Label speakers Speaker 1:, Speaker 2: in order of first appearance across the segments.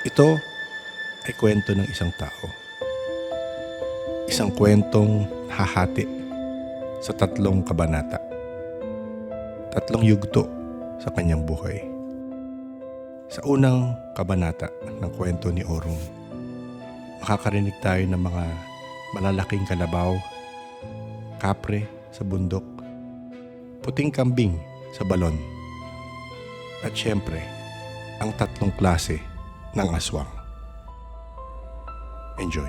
Speaker 1: Ito ay kwento ng isang tao. Isang kwentong hahati sa 3 kabanata. 3 yugto sa kanyang buhay. Sa unang kabanata ng kwento ni Orong, makakarinig tayo ng mga malalaking kalabaw, kapre sa bundok, puting kambing sa balon, at syempre, ang 3 klase ng aswang. Enjoy.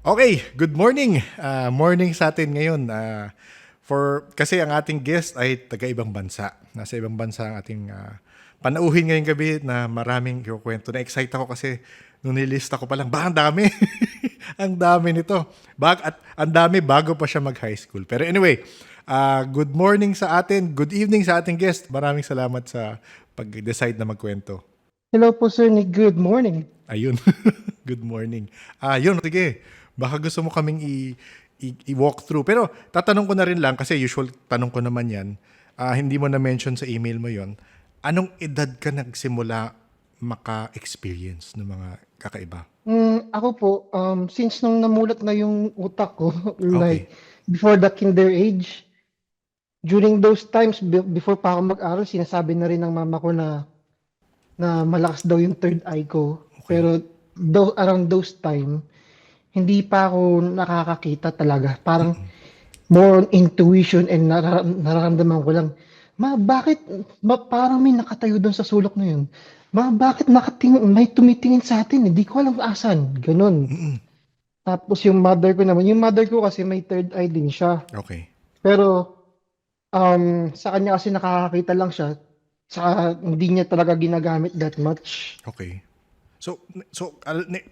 Speaker 1: Okay, good morning. Morning sa atin ngayon. Kasi ang ating guest ay taga-ibang bansa. Nasa ibang bansa ang ating panauhin ngayong gabi na maraming kwento. Na-excite ako kasi nung nilista ko pa lang, ang dami. Ang dami nito. At ang dami bago pa siya mag-high school. Pero anyway, good morning sa atin. Good evening sa ating guest. Maraming salamat sa pag-decide na magkwento.
Speaker 2: Hello po Sir Nick, good morning.
Speaker 1: Ayun. Good morning. Yun, sige. Baka gusto mo kaming i-walk through. Pero tatanong ko na rin lang, kasi usual tanong ko naman yan. Hindi mo na-mention sa email mo yon. Anong edad ka nagsimula maka-experience ng mga kakaiba?
Speaker 2: Ako po, since nung namulat na yung utak ko,
Speaker 1: Okay.
Speaker 2: like before the kinder age, during those times, before pa ako mag-aral, sinasabi na rin ng mama ko na malakas daw yung third eye ko.
Speaker 1: Okay.
Speaker 2: Pero around those time, hindi pa ako nakakakita talaga. Parang more on intuition and nararamdaman ko lang, bakit parang may nakatayo doon sa sulok na yun? Bakit may tumitingin sa atin? Hindi ko alam asan. Ganun. Tapos yung mother ko kasi may third eye din siya.
Speaker 1: Okay.
Speaker 2: Pero sa kanya kasi nakakakita lang siya. Saka hindi niya talaga ginagamit that much.
Speaker 1: Okay. So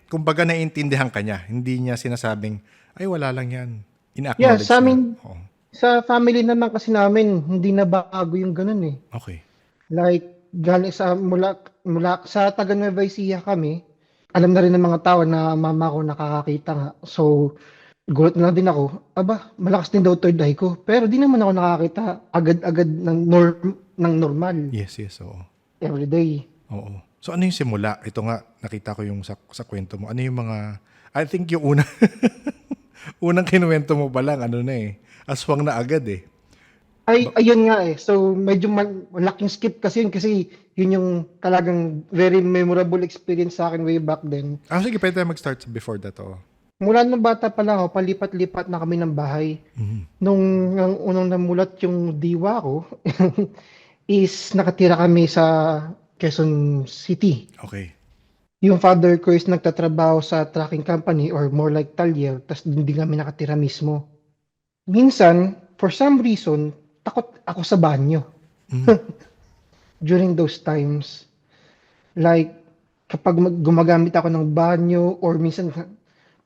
Speaker 1: kumbaga naiintindihan ka niya. Hindi niya sinasabing, ay wala lang yan.
Speaker 2: Yeah,
Speaker 1: Ina-acknowledge
Speaker 2: sa
Speaker 1: niya.
Speaker 2: amin,
Speaker 1: Oo.
Speaker 2: sa family naman kasi namin, hindi na bago yung ganun eh.
Speaker 1: Okay.
Speaker 2: Like, galing mula sa taga Nueva Ecija kami, alam na rin ng mga tao na mama ko nakakakita nga. So, gulat na lang din ako, malakas din daw third eye ko. Pero di naman ako nakakita agad-agad ng normal
Speaker 1: Yes, oo.
Speaker 2: everyday.
Speaker 1: Oo. So ano yung simula? Ito nga, nakita ko yung sa kwento mo. Ano yung mga, I think yung unang kinuwento mo pa lang, aswang na agad eh.
Speaker 2: Ayun nga eh. So, medyo malaking skip kasi yun yung talagang very memorable experience sa akin way back then.
Speaker 1: Sige, pwede tayo mag-start before that, oh.
Speaker 2: Mula nung bata pa lang ako, palipat-lipat na kami ng bahay. Nung unang namulat yung diwa ko, is nakatira kami sa Quezon City.
Speaker 1: Okay.
Speaker 2: Yung father ko is nagtatrabaho sa trucking company or more like talyer, tapos hindi kami nakatira mismo. Minsan, for some reason, takot ako sa banyo. During those times. Like, kapag gumagamit ako ng banyo or minsan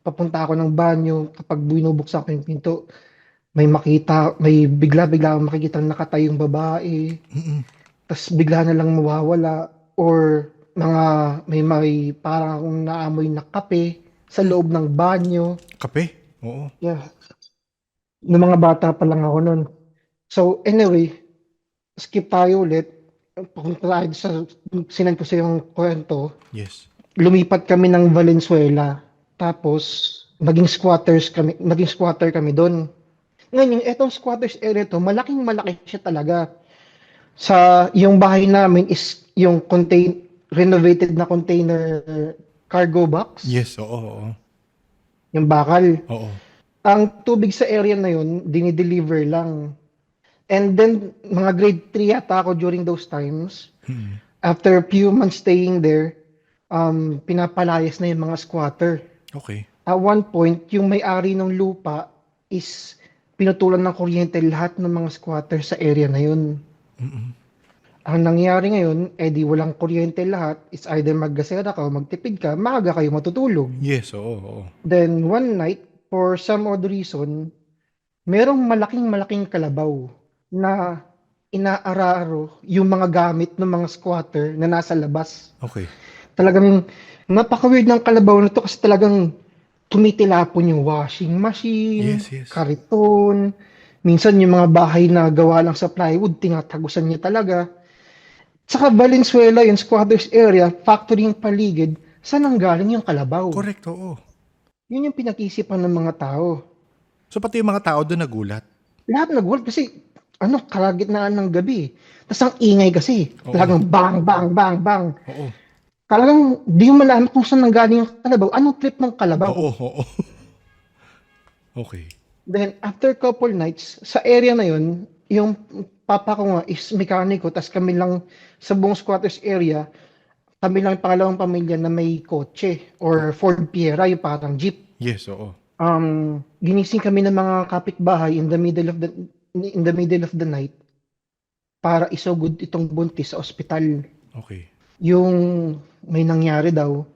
Speaker 2: papunta ako ng banyo, kapag binubuksan ko yung pinto, may bigla-bigla akong makikita nakatayong babae, tas bigla na lang mawawala, or may parang akong naamoy na kape sa loob ng banyo.
Speaker 1: Kape? Oo.
Speaker 2: Yeah. Noong mga bata pa lang ako nun. So, anyway, skip tayo ulit. Papunta tayo sa sinan ko sa yung kwento.
Speaker 1: Yes.
Speaker 2: Lumipat kami ng Valenzuela. Tapos, naging squatter kami doon. Ngayon, yung etong squatters area to, malaking-malaki siya talaga. Yung bahay namin is yung renovated na container cargo box.
Speaker 1: Yes, oo.
Speaker 2: Yung bakal.
Speaker 1: Oo.
Speaker 2: Ang tubig sa area na yun, dinideliver lang. And then, mga grade 3 yata ako during those times. After a few months staying there, pinapalayas na yung mga squatter.
Speaker 1: Okay.
Speaker 2: At one point, yung may-ari ng lupa is pinutulan ng kuryente lahat ng mga squatter sa area na yun. Ang nangyari ngayon, di walang kuryente lahat, is either maggasera ka o magtipid ka, maaga kayo matutulog.
Speaker 1: Yes, oo.
Speaker 2: Then one night, for some odd reason, merong malaking kalabaw na inaararo yung mga gamit ng mga squatter na nasa labas.
Speaker 1: Okay.
Speaker 2: Talagang napaka-weird ng kalabaw na to kasi talagang tumitilapon yung washing machine,
Speaker 1: Yes.
Speaker 2: kariton, Minsan yung mga bahay na gawa lang sa plywood, tinatagusan niya talaga. Saka Valenzuela, yung squatters area, factory yung paligid, saan ang galing yung kalabaw?
Speaker 1: Correct, oo.
Speaker 2: Yun yung pinag-isipan ng mga tao.
Speaker 1: So pati yung mga tao doon nagulat.
Speaker 2: Lahat nag-work kasi, kalagitnaan ng gabi. Tapos ang ingay kasi,
Speaker 1: Oo.
Speaker 2: talagang bang, bang, bang, bang.
Speaker 1: Oo.
Speaker 2: Talagang di mo malaman kung saan nanggaling yung kalabaw. Anong trip ng kalabaw?
Speaker 1: Oo, oo. Okay.
Speaker 2: Then, after couple nights, sa area na yun, yung papa ko nga is mekaniko, tas kami lang sa buong squatters area, kami lang yung pangalawang pamilya na may kotse or Ford Fiera, yung parang jeep.
Speaker 1: Yes, oo.
Speaker 2: Ginising kami ng mga kapitbahay in the middle of the night para isugod itong buntis sa ospital.
Speaker 1: Okay.
Speaker 2: Yung may nangyari daw,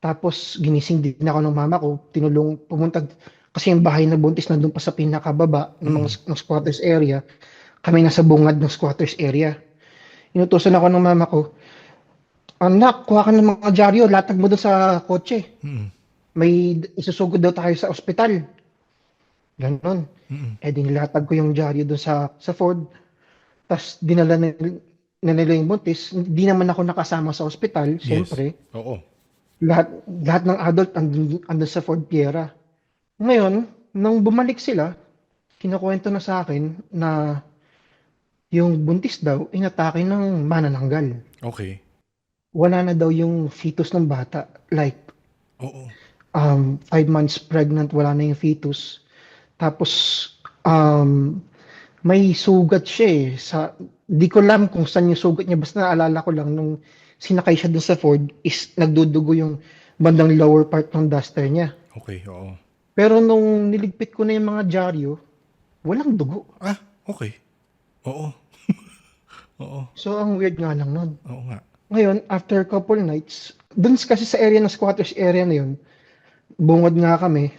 Speaker 2: tapos ginising din ako ng mama ko, pumunta, kasi yung bahay na buntis nandun pa sa pinakababa ng squatters area, kami nasa bungad ng squatters area. Inutusan ako ng mama ko, anak, kuha ka ng mga dyaryo, latag mo doon sa kotse.
Speaker 1: Mm.
Speaker 2: May isusugod daw tayo sa ospital. Ganon. Eh di nilatag ko yung dyaryo doon sa Ford. Tapos dinala na nila yung buntis. Di naman ako nakasama sa ospital,
Speaker 1: Yes.
Speaker 2: siyempre.
Speaker 1: Oo.
Speaker 2: Lahat ng adult andun sa Ford Fiera. Ngayon, nung bumalik sila, kinukwento na sa akin na yung buntis daw inatake ng manananggal.
Speaker 1: Okay.
Speaker 2: Wala na daw yung fetus ng bata. Like,
Speaker 1: Oo.
Speaker 2: 5 months pregnant, wala na yung fetus. Tapos, um, may sugat siya eh. Di ko alam kung saan yung sugat niya. Basta naalala ko lang nung sinakay siya dun sa Ford is nagdudugo yung bandang lower part ng duster niya.
Speaker 1: Okay, oo.
Speaker 2: Pero nung niligpit ko na yung mga dyaryo, walang dugo.
Speaker 1: Ah, okay. Oo. Oo.
Speaker 2: So, ang weird nga lang nun.
Speaker 1: Oo nga.
Speaker 2: Ngayon, after couple nights, dun kasi sa area ng squatters area na yun, bungad nga kami.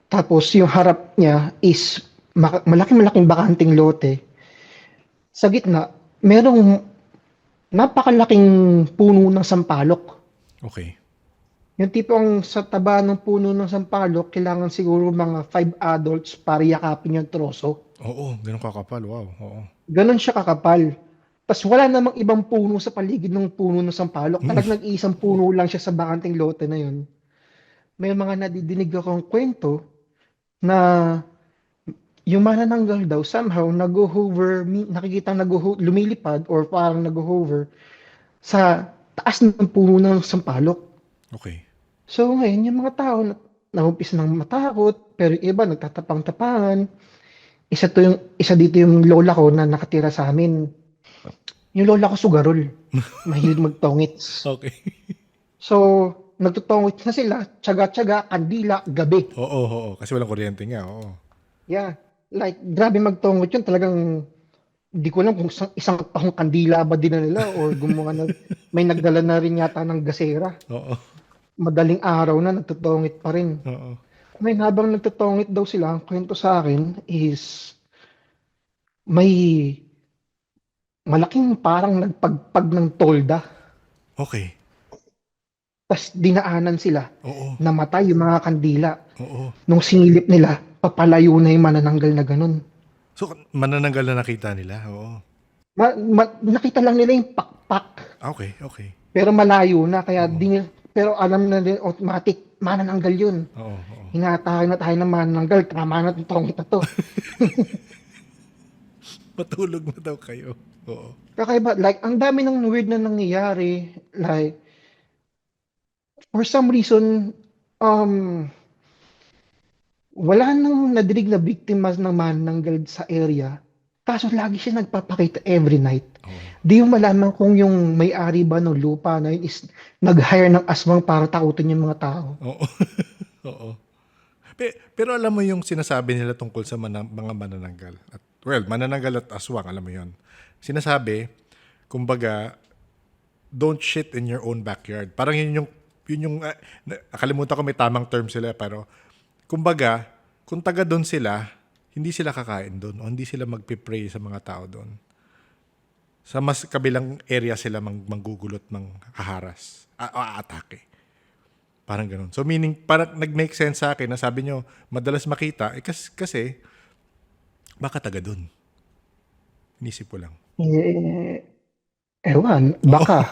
Speaker 2: Tapos yung harap niya is malaking-malaking bakanting lote. Sa gitna, merong napakalaking puno ng sampalok.
Speaker 1: Okay.
Speaker 2: Yung tipong sa taba ng puno ng sampalok, kailangan siguro mga 5 adults para yakapin yung troso.
Speaker 1: Oo, ganun kakapal. Wow. Oo.
Speaker 2: Ganon siya kakapal. Tapos wala namang ibang puno sa paligid ng puno ng sampalok. Talagang nag-iisang puno lang siya sa bakanting lote na yun. May mga nadidinig akong kwento na yung manananggal daw somehow nag-hover, nakikita lumilipad or parang nag-hover sa taas ng puno ng sampalok.
Speaker 1: Okay.
Speaker 2: So ngayon yung mga tao naumpis ng matakot, pero yung iba nagtatapang-tapangan. Isa dito yung lola ko na nakatira sa amin. Yung lola ko sugarol. Mahilig magtongits.
Speaker 1: Okay.
Speaker 2: So, nagtutongits na sila, tsaga-tsaga, kandila, gabi.
Speaker 1: Oo, oo. Kasi walang kuryente nga. Oo.
Speaker 2: Yeah. Like, grabe magtongot yun. Talagang, di ko alam kung isang tahong kandila ba din na nila or gumawa na, may nagdala na rin yata ng gasera.
Speaker 1: Oo.
Speaker 2: Madaling araw na, nagtutongit pa rin.
Speaker 1: Oo.
Speaker 2: Ngayon, habang nagtutongit daw sila, ang kwento sa akin is, may malaking parang nagpagpag ng tolda.
Speaker 1: Okay.
Speaker 2: Tas dinaanan sila.
Speaker 1: Oo.
Speaker 2: Namatay yung mga kandila.
Speaker 1: Oo.
Speaker 2: Nung sinilip nila, papalayo na yung manananggal na ganun.
Speaker 1: So, manananggal na nakita nila. Oo.
Speaker 2: Nakita lang nila yung pakpak.
Speaker 1: Okay, okay.
Speaker 2: Pero malayo na. Pero alam na din, automatic, manananggal yun.
Speaker 1: Oo, oo.
Speaker 2: Hinatahay na tayo ng manananggal. Tama na itong ito to.
Speaker 1: Matulog na daw kayo. Oo.
Speaker 2: Kakaiba, like, ang dami ng weird na nangyayari. Like, for some reason, wala nang nadinig na biktima ng manananggal sa area. Kaso lagi siya nagpapakita every night.
Speaker 1: Oo.
Speaker 2: Di yung malaman kung yung may-ari ba ng lupa na yun is nag-hire ng aswang para takutin yung mga tao.
Speaker 1: Oo. Oo. Pero alam mo yung sinasabi nila tungkol sa mga manananggal. Manananggal at aswang, alam mo yon. Sinasabi, kumbaga, don't shit in your own backyard. Parang yun yung nakalimutan ko may tamang term sila, pero kumbaga, kung taga doon sila, hindi sila kakain doon o hindi sila magpipray sa mga tao doon. Sa mas kabilang area sila manggugulot, haharas, aatake. Parang ganun. So meaning, parang nag-make sense sa akin na sabi nyo, madalas makita, kasi Baka taga dun. Inisip ko lang.
Speaker 2: Eh, ewan,
Speaker 1: Oo.
Speaker 2: baka.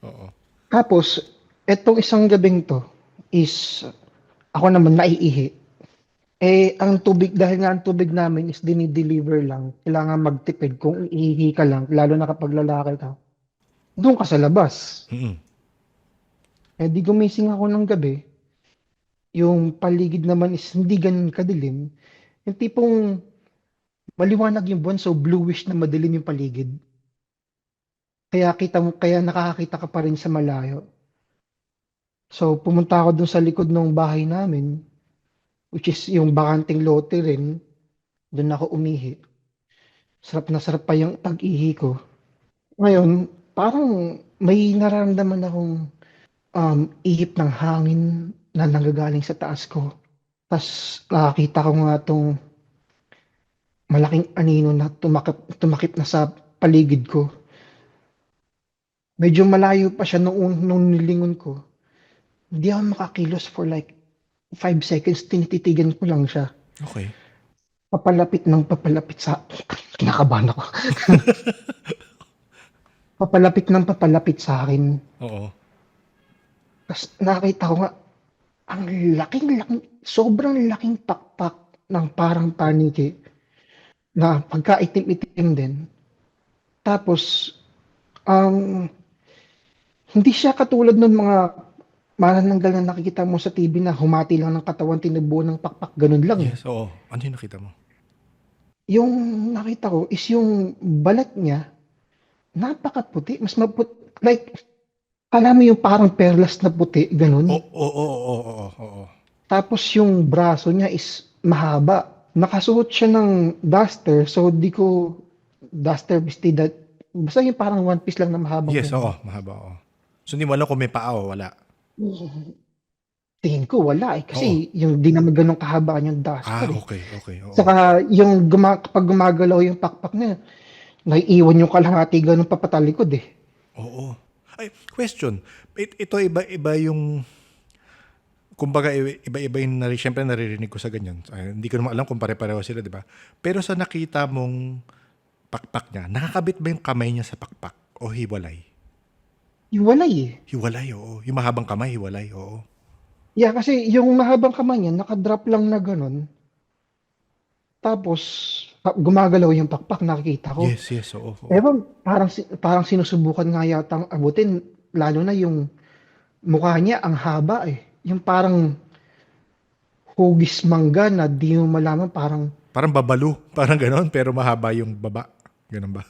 Speaker 1: Oo.
Speaker 2: Tapos, etong isang gabing to is ako naman naiihi. Eh, ang tubig, dahil nga ang tubig namin is dinideliver lang, kailangan magtipid kung iihi ka lang, lalo na kapag lalaki ka. Doon ka sa labas.
Speaker 1: Mm.
Speaker 2: Eh, di gumising ako ng gabi, yung paligid naman is hindi ganun kadilim. Yung tipong maliwanag yung buwan, so bluish na madilim yung paligid. Kaya kita mo, kaya nakakakita ka pa rin sa malayo. So, pumunta ako dun sa likod ng bahay namin, which is yung bakanting lote rin. Doon ako umihi. Sarap na sarap pa yung pag-ihi ko. Ngayon, parang may nararamdaman akong ihip ng hangin na nanggagaling sa taas ko. Tapos nakakita ko nga tong malaking anino na tumakip na sa paligid ko. Medyo malayo pa siya nung nilingon ko. Hindi ako makakilos for like 5 seconds. Tinititigan ko lang siya.
Speaker 1: Okay.
Speaker 2: Papalapit sa... Kinakabahan ako. Papalapit sa akin.
Speaker 1: Oo.
Speaker 2: Tapos nakita ko nga, ang laking, sobrang laking pakpak ng parang paniki na pagkaitim-itim din. Tapos, ang hindi siya katulad ng mga manananggal na nakikita mo sa TV na humati lang ng katawan, tinubuan ng pakpak, ganun lang eh.
Speaker 1: Yes, oo. Ano yung nakita mo?
Speaker 2: Yung nakita ko is yung balat niya, napakaputi, mas like, alam mo yung parang perlas na puti, ganun.
Speaker 1: Oo, oo, oo, oo, oo.
Speaker 2: Tapos yung braso niya is mahaba. Nakasuot siya ng duster, so di ko duster bestida. Basta yung parang one piece lang na mahabang
Speaker 1: Yes, oo.
Speaker 2: ganun.
Speaker 1: Mahaba, oo. So, hindi mo alam kung may paa o wala.
Speaker 2: Tingin ko wala eh.
Speaker 1: Oo.
Speaker 2: Kasi yung di naman ganun kahabaan yung
Speaker 1: Ah,
Speaker 2: duster eh.
Speaker 1: okay, okay, oo.
Speaker 2: Saka yung kapag gumagalaw yung pakpak niya, naiiwan yung kalahati ganun papatalikod eh.
Speaker 1: Oo. Ay, question. Ito iba-iba yung kumbaga iba-iba yung syempre naririnig ko sa ganyan. Ay, hindi ko naman alam kung pare-pareho sila, di ba? Pero sa nakita mong pakpak niya, nakakabit ba yung kamay niya sa pakpak o hiwalay?
Speaker 2: Iwalay eh.
Speaker 1: Hiwalay, oo. Yung mahabang kamay, hiwalay, oo.
Speaker 2: Yeah, kasi yung mahabang kamay niya, nakadrop lang na ganun. Tapos, gumagalaw yung pakpak, nakikita ko.
Speaker 1: Yes, yes, oo, oo.
Speaker 2: Ewan, parang sinusubukan nga yata abutin, lalo na yung mukha niya, ang haba eh. Yung parang hugis mangga na di mo malaman, parang,
Speaker 1: Parang babalu, parang ganon, pero mahaba yung baba. Ganon ba?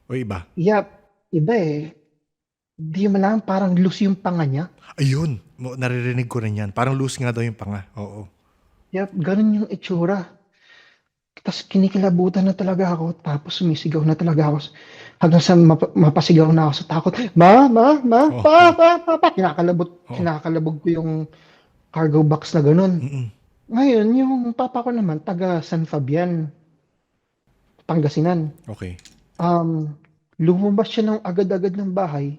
Speaker 1: O iba?
Speaker 2: yap, iba eh. Di mo malaman, parang loose yung panga niya.
Speaker 1: Ayun, naririnig ko rin yan. Parang loose nga daw yung panga. Oo.
Speaker 2: Yap, ganun yung itsura. Tapos kinikilabutan na talaga ako, tapos sumisigaw na talaga ako. Hanggang sa mapasigaw na ako sa takot. Ma,
Speaker 1: Oo, oo.
Speaker 2: pa.
Speaker 1: Oo.
Speaker 2: Kinakalabog ko yung cargo box na ganun.
Speaker 1: Mm-mm.
Speaker 2: Ngayon, yung papa ko naman, taga San Fabian, Pangasinan.
Speaker 1: Okay.
Speaker 2: Um, Lumabas siya ng agad-agad ng bahay,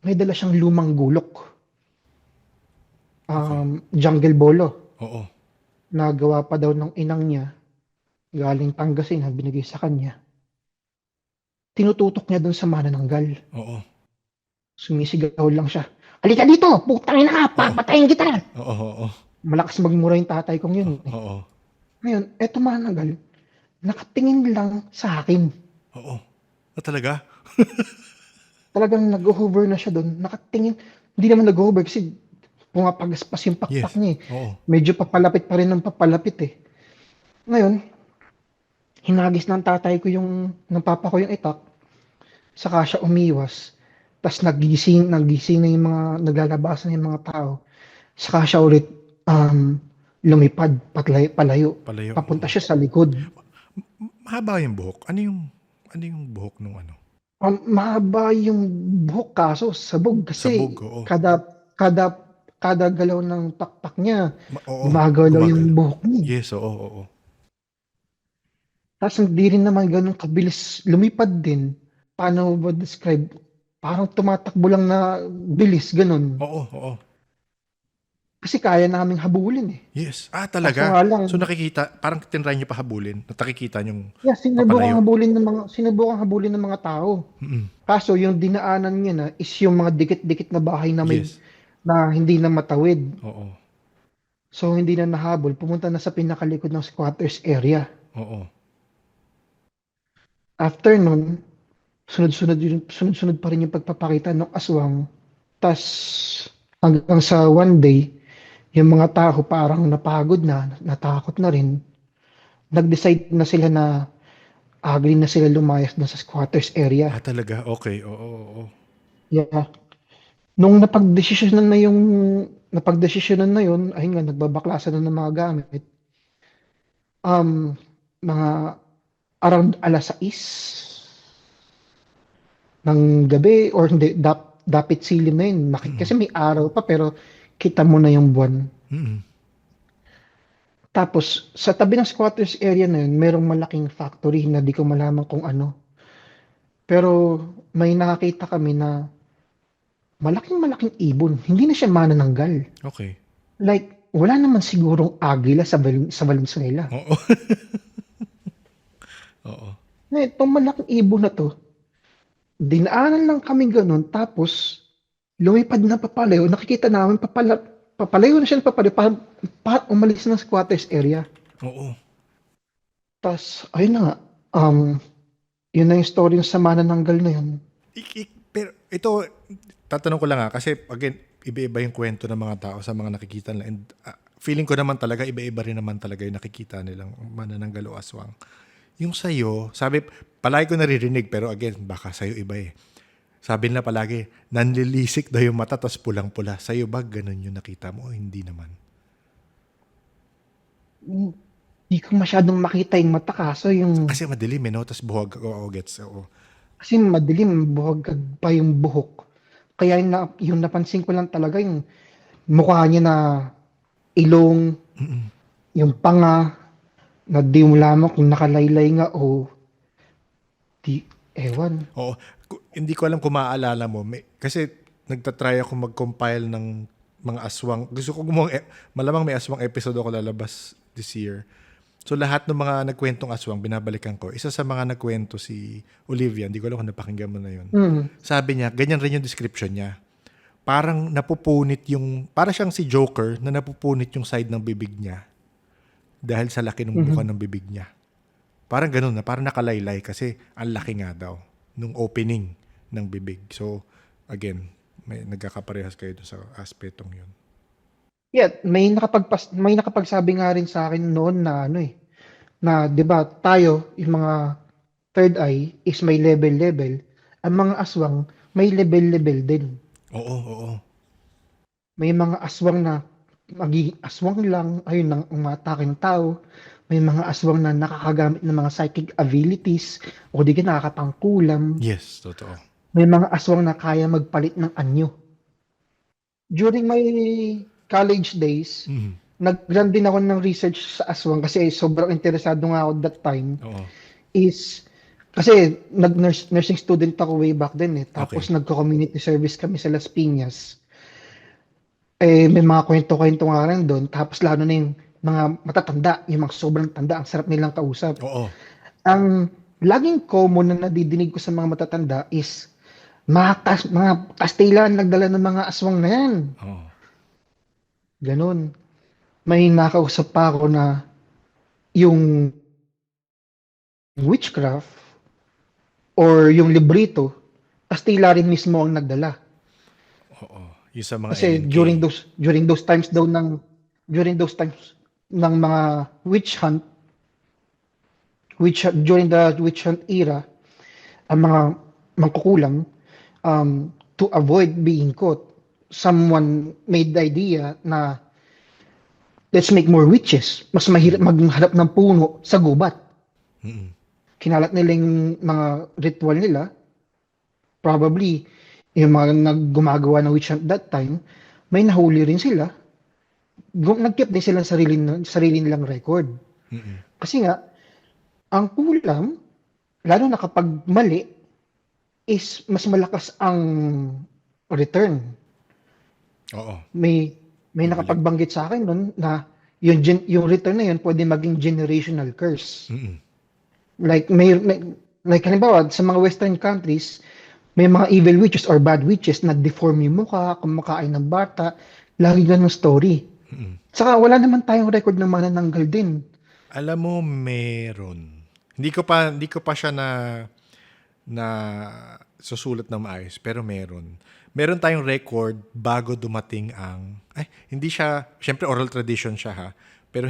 Speaker 2: may dala siyang lumang gulok.
Speaker 1: Okay.
Speaker 2: Jungle Bolo,
Speaker 1: Oo.
Speaker 2: na gawa pa daw ng inang niya, galing Pangasinan, binigay sa kanya. Tinututok niya doon sa manananggal.
Speaker 1: Oo.
Speaker 2: Sumisigaw lang siya. Halika dito, putang ina ka,
Speaker 1: Oo.
Speaker 2: papatayin kita.
Speaker 1: Oo. Oo.
Speaker 2: Malakas magmura yung tatay kong yun eh.
Speaker 1: Oo.
Speaker 2: Ngayon, eto manananggal, nakatingin lang sa akin.
Speaker 1: Oo. Ah, talaga?
Speaker 2: Talagang nag-hover na siya doon. Nakatingin, hindi naman nag-hover kasi pumapagaspas yung pakpak
Speaker 1: Yes.
Speaker 2: niya eh.
Speaker 1: Oo.
Speaker 2: Medyo papalapit pa rin ng papalapit eh. Ngayon, hinagis ng tatay ko ng papa ko yung itak, saka siya umiwas. Tapos nagising na yung mga, naglalabasan yung mga tao. Saka siya ulit lumipad, palayo.
Speaker 1: Palayo.
Speaker 2: Papunta
Speaker 1: Oo.
Speaker 2: siya sa likod.
Speaker 1: Mahaba yung buhok. Ano yung buhok nung ano?
Speaker 2: Mahaba yung buhok kaso sabog
Speaker 1: Sabog,
Speaker 2: kasi
Speaker 1: oo.
Speaker 2: kada kada galaw ng pakpak niya,
Speaker 1: Oo.
Speaker 2: gumagalaw yung
Speaker 1: Gumagalaw.
Speaker 2: buhok niya.
Speaker 1: Yes, oo, oo.
Speaker 2: Tapos hindi rin naman ganun kabilis lumipad din. Paano mo ba describe? Parang tumatakbo lang na bilis, ganun.
Speaker 1: Oo, oo.
Speaker 2: Kasi kaya naming habulin eh.
Speaker 1: Yes. Ah,
Speaker 2: Kaso
Speaker 1: talaga?
Speaker 2: nga lang,
Speaker 1: So nakikita, parang tinry niyo pa habulin at nakikita yung
Speaker 2: yeah,
Speaker 1: papalayo.
Speaker 2: sinubukang habulin ng mga tao.
Speaker 1: Mm-mm.
Speaker 2: Kaso yung dinaanan niya na is yung mga dikit-dikit na bahay na may
Speaker 1: Yes.
Speaker 2: na hindi na matawid.
Speaker 1: Oo.
Speaker 2: So hindi na nahabol, pumunta na sa pinakalikod ng squatters area.
Speaker 1: Oo.
Speaker 2: After nun, sunod-sunod pa rin yung pagpapakita ng aswang. Tas hanggang sa one day, yung mga tao parang napagod na, natakot na rin. Nag-decide na sila na agree na sila lumayas na sa squatters area.
Speaker 1: Ah, talaga? Okay. Oo, oo, oo.
Speaker 2: Yeah. Nung napagdesisyonan na yun, ayun nga, nagbabaklasan na ng mga gamit. Um, mga around alas 6 ng gabi or hindi, dapit silim na yun. Kasi may araw pa pero kita mo na yung buwan.
Speaker 1: Mm-mm.
Speaker 2: Tapos, sa tabi ng squatters area na yun, merong malaking factory na di ko malaman kung ano. Pero may nakakita kami na malaking-malaking ibon. Hindi na siya manananggal.
Speaker 1: Okay.
Speaker 2: Like, wala naman sigurong agila sa Valenzuela.
Speaker 1: Oo. Oo.
Speaker 2: Na itong malaking ibon na to, dinaanan lang kami ganun, tapos lumipad na papalayo. Nakikita namin papalayo na siya papalayo para umalis ng squatters area.
Speaker 1: Oo.
Speaker 2: Tapos, ayun na nga, yun na yung story yung sa manananggal na yun.
Speaker 1: Pero ito, tatanong ko lang kasi again, iba-iba yung kwento ng mga tao sa mga nakikita nila. And feeling ko naman talaga, iba-iba rin naman talaga yung nakikita nilang manananggal o aswang. Yung sa'yo, sabi, palagi ko naririnig, pero again, baka sa'yo iba eh. Sabi nila palagi, nanlilisik daw yung mata, tas pulang-pula. Sa'yo ba, ganun yung nakita mo o hindi naman?
Speaker 2: Hindi ko masyadong makita yung mata kaso yung,
Speaker 1: Kasi madilim eh, no? Tas buhag, oo, gets, oo.
Speaker 2: kasi madilim, buhag pa yung buhok. Kaya yung napansin ko lang talaga yung mukha niya na ilong, yung panga, na di mo lamang kung nakalaylay nga o di, ewan.
Speaker 1: Oo. Hindi ko alam kung maaalala mo. Kasi nagtatry ako mag-compile ng mga aswang. Gusto ko gumawa, malamang may aswang episode ako lalabas this year. So lahat ng mga nagkwentong aswang, binabalikan ko. Isa sa mga nagkwento si Olivia, hindi ko alam kung napakinggan mo na yun.
Speaker 2: Mm.
Speaker 1: Sabi niya, ganyan rin yung description niya. Parang napupunit para siyang si Joker na napupunit yung side ng bibig niya dahil sa laki ng buka ng bibig niya. Parang ganun na, parang nakalaylay kasi ang laki nga daw nung opening ng bibig. So, again, may nagkakaparehas kayo dun sa aspetong yun.
Speaker 2: Yeah, may nakapagsabi nga rin sa akin noon na ano eh, na 'di ba tayo yung mga third eye is may level-level. Ang mga aswang may level-level din.
Speaker 1: Oo, oo.
Speaker 2: May mga aswang na magiging aswang lang, ayun nang umataking tao. May mga aswang na nakakagamit ng mga psychic abilities o di ka nakakapangkulam.
Speaker 1: Yes, totoo.
Speaker 2: May mga aswang na kaya magpalit ng anyo. During my college days,
Speaker 1: Mhm.
Speaker 2: nag-run din ako ng research sa aswang kasi sobrang interesado nga ako that time.
Speaker 1: Oo.
Speaker 2: Is kasi nursing student ako way back then eh. Tapos
Speaker 1: Okay.
Speaker 2: nagko-community service kami sa Las Piñas. Eh may mga kwento-kwento nga rin doon. Tapos lalo na yung mga matatanda, yung mga sobrang tanda, ang sarap nilang kausap.
Speaker 1: Oo.
Speaker 2: Ang laging common na nadidinig ko sa mga matatanda is mga Kastila nagdala ng mga aswang na yan.
Speaker 1: Oo.
Speaker 2: Ganon. May nakausap pa ako na yung witchcraft or yung librito, Kastila rin mismo ang nagdala.
Speaker 1: Oo. Yung sa mga
Speaker 2: Kasi
Speaker 1: NNK.
Speaker 2: during those times ng mga during the witch hunt era, ang mga mangkukulam, to avoid being caught, someone made the idea na let's make more witches. Mas mahirap maghanap ng puno sa gubat.
Speaker 1: Mm-mm.
Speaker 2: Kinalat nila yung mga ritual nila. Probably, yung mga gumagawa ng witch hunt that time, may nahuli rin sila. Nag-keep din sila ng sarili nilang record.
Speaker 1: Mm-mm.
Speaker 2: Kasi nga, ang kulam, lalo na kapag mali, is mas malakas ang return.
Speaker 1: Oo.
Speaker 2: May
Speaker 1: Bibilib.
Speaker 2: nakapagbanggit sa akin nun na yung return na yun pwede maging generational curse.
Speaker 1: Mm-mm.
Speaker 2: Like halimbawa, sa mga western countries, may mga evil witches or bad witches na deform yung mukha, kumakain ng bata, lagi ganun story.
Speaker 1: Mm-mm.
Speaker 2: Saka wala naman tayong record ng manananggal din.
Speaker 1: Alam mo, meron. Hindi ko pa siya na susulat na maayos, pero meron. Meron tayong record bago dumating hindi siya, syempre oral tradition siya ha, pero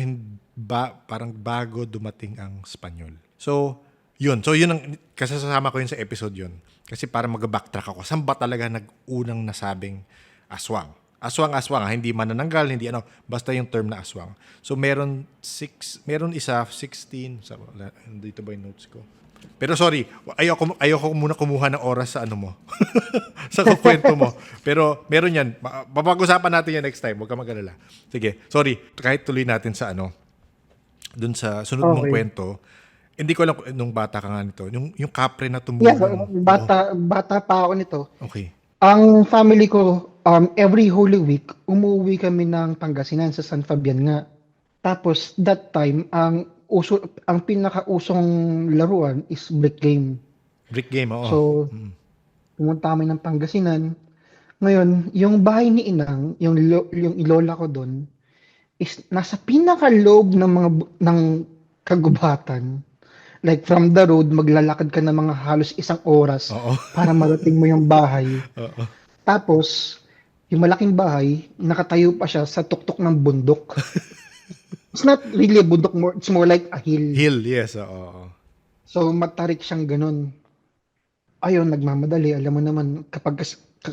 Speaker 1: parang bago dumating ang Spanyol. So, yun. So, yun ang, kasi sasama ko yun sa episode yun. Kasi para mag-backtrack ako, saan ba talaga nag-unang nasabing aswang? Aswang, hindi manananggal, hindi ano, basta yung term na aswang. So, meron isa, 16, dito ba yung notes ko? Pero sorry, ayoko muna kumuha ng oras sa ano mo. Sa kukwento mo. Pero meron yan. Papag-usapan natin yan next time. Huwag ka mag-alala. Sige, sorry. Kahit tuloy natin sa dun sa sunod mong
Speaker 2: Okay.
Speaker 1: kwento. Hindi ko alam nung bata ka nga nito. Yung kapre na
Speaker 2: Yeah,
Speaker 1: tumulong. Oo.
Speaker 2: bata pa ako nito.
Speaker 1: Okay.
Speaker 2: Ang family ko, every Holy Week, umuwi kami ng Pangasinan sa San Fabian nga. Tapos, that time, ang pinakausong laruan is brick game.
Speaker 1: Brick game, oo.
Speaker 2: So,
Speaker 1: Mm.
Speaker 2: pumunta kami ng Pangasinan. Ngayon, yung bahay ni Inang, yung ilola ko doon, is nasa pinakaloob ng ng kagubatan. Like from the road, maglalakad ka ng mga halos isang oras
Speaker 1: Oo.
Speaker 2: para marating mo yung bahay.
Speaker 1: Oo.
Speaker 2: Tapos, yung malaking bahay, nakatayo pa siya sa tuktok ng bundok. It's not really a bundok, it's more like a hill.
Speaker 1: Hill, yes. Oo.
Speaker 2: So, matarik siyang ganun. Ayun, nagmamadali. Alam mo naman, kapag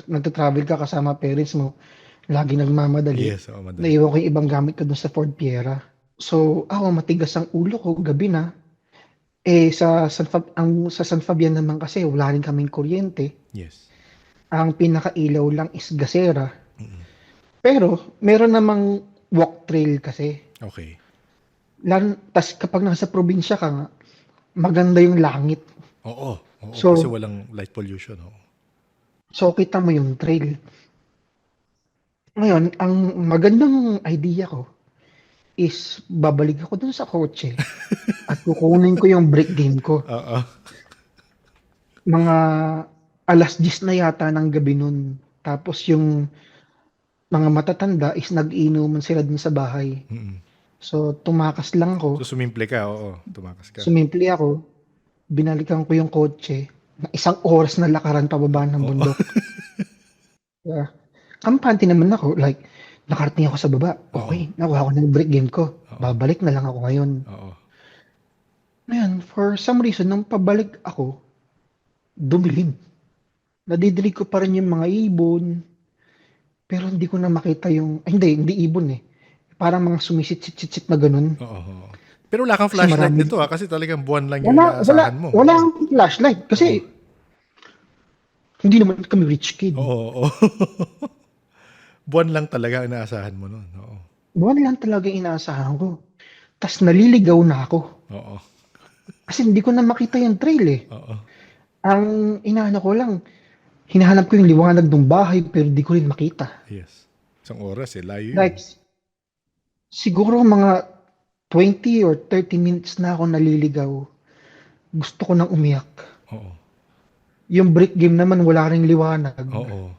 Speaker 2: nagta-travel ka kasama parents mo, lagi nagmamadali.
Speaker 1: Yes, oo, madali.
Speaker 2: Naiwan ko yung ibang gamit ko dun sa Ford Fiera. So, ako, matigas ang ulo ko, gabi na. Sa San Fabian naman kasi, wala rin kaming kuryente.
Speaker 1: Yes.
Speaker 2: Ang pinakailaw lang is gasera.
Speaker 1: Mm-mm.
Speaker 2: Pero, meron namang walk trail kasi.
Speaker 1: Okay.
Speaker 2: Tas kapag nasa probinsya ka nga, maganda yung langit.
Speaker 1: Oo. Oo, kasi
Speaker 2: So,
Speaker 1: walang light pollution. Oo.
Speaker 2: so kita mo yung trail. Ngayon, ang magandang idea ko is babalik ako dun sa kotse at kukunin ko yung break game ko.
Speaker 1: Oo.
Speaker 2: Mga alas 10 na yata ng gabi nun. Tapos yung mga matatanda is nag-inuman sila dun sa bahay.
Speaker 1: Mm-mm.
Speaker 2: So, tumakas lang
Speaker 1: So,
Speaker 2: ako.
Speaker 1: sumimple ka. Oo. Tumakas ka.
Speaker 2: Sumimple ako. Binalikan ko yung kotse. Na isang oras na lakaran pababa ng
Speaker 1: Oo.
Speaker 2: bundok. Yeah. Kampante naman ako. Like, nakarating ako sa baba.
Speaker 1: Oo.
Speaker 2: Okay, nakuha ko na yung break game ko.
Speaker 1: Oo.
Speaker 2: Babalik na lang ako ngayon.
Speaker 1: Oo.
Speaker 2: Ngayon, for some reason, nung pabalik ako, dumilim. Nadidilig ko pa rin yung mga ibon. Pero hindi ko na makita yung... hindi ibon eh. Parang mga sumisit-sit-sit na ganun.
Speaker 1: Oo. Oo. Pero wala kang
Speaker 2: Kasi
Speaker 1: flashlight
Speaker 2: marami.
Speaker 1: nito kasi talagang buwan lang yung inaasahan mo.
Speaker 2: Wala
Speaker 1: Oo.
Speaker 2: akong flashlight.
Speaker 1: Oo.
Speaker 2: Kasi hindi naman kami rich kid.
Speaker 1: Oo. Oo. Buwan lang talaga ang inaasahan mo nun. Oo.
Speaker 2: Buwan lang talaga yung inaasahan ko. Tas naliligaw na ako.
Speaker 1: Oo.
Speaker 2: Kasi hindi ko na makita yung trail eh.
Speaker 1: Oo.
Speaker 2: Ang inaano ko lang, hinahanap ko yung liwanag ng bahay pero di ko rin makita.
Speaker 1: Yes. Isang oras layo yun.
Speaker 2: Like, siguro mga 20 or 30 minutes na ako naliligaw. Gusto ko nang umiyak.
Speaker 1: Oo.
Speaker 2: Yung brick game naman wala ring liwanag.
Speaker 1: Oo.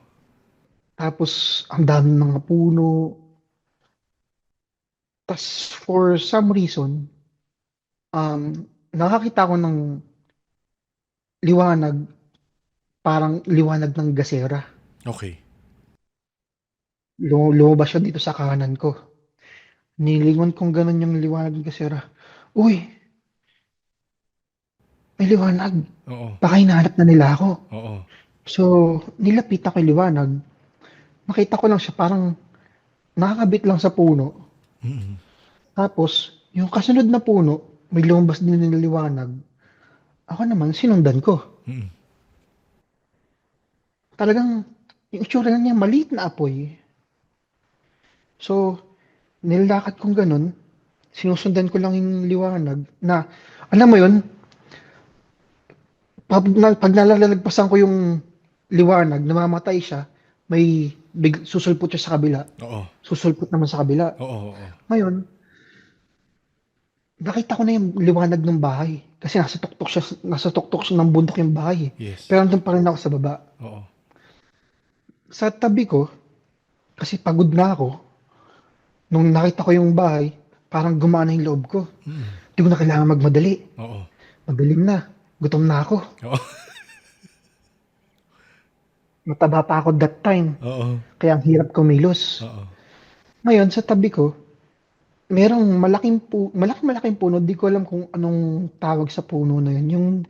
Speaker 2: Tapos ang dami mga puno. Tas for some reason, nakakita ko ng liwanag, parang liwanag ng gasera.
Speaker 1: Okay.
Speaker 2: Lumabas siya dito sa kanan ko. Nilingon kong ganun yung liwanag ng gasera. Uy, may liwanag.
Speaker 1: Oo.
Speaker 2: Baka hinahanap na nila ako.
Speaker 1: Oo.
Speaker 2: So, nilapit ako yung liwanag. Nakita ko lang siya parang nakakabit lang sa puno.
Speaker 1: Mm-mm.
Speaker 2: Tapos, yung kasunod na puno, may lumabas din ng liwanag. Ako naman, sinundan ko.
Speaker 1: Mm-mm.
Speaker 2: Talagang, yung itsura na niya, maliit na apoy. So, nilakad kong ganun, sinusundan ko lang yung liwanag na, alam mo yun, pag nalalagpasan ko yung liwanag, namamatay siya, may susulpot siya sa kabila,
Speaker 1: Oo.
Speaker 2: susulpot naman sa kabila.
Speaker 1: Oo, oo.
Speaker 2: Ngayon, nakita ko na yung liwanag ng bahay. Kasi nasa tuktok siya ng bundok yung bahay.
Speaker 1: Yes.
Speaker 2: Pero nandun pa rin ako sa baba.
Speaker 1: Oo.
Speaker 2: Sa tabi ko, kasi pagod na ako, nung nakita ko yung bahay, parang gumana yung loob ko.
Speaker 1: Mm.
Speaker 2: Hindi ko na kailangan magmadali.
Speaker 1: Oo.
Speaker 2: Madilim na. Gutom na ako.
Speaker 1: Oo.
Speaker 2: Mataba pa ako that time.
Speaker 1: Oo.
Speaker 2: Kaya ang hirap kumilos.
Speaker 1: Oo.
Speaker 2: Ngayon, sa tabi ko, merong malaking puno. Di ko alam kung anong tawag sa puno na yun.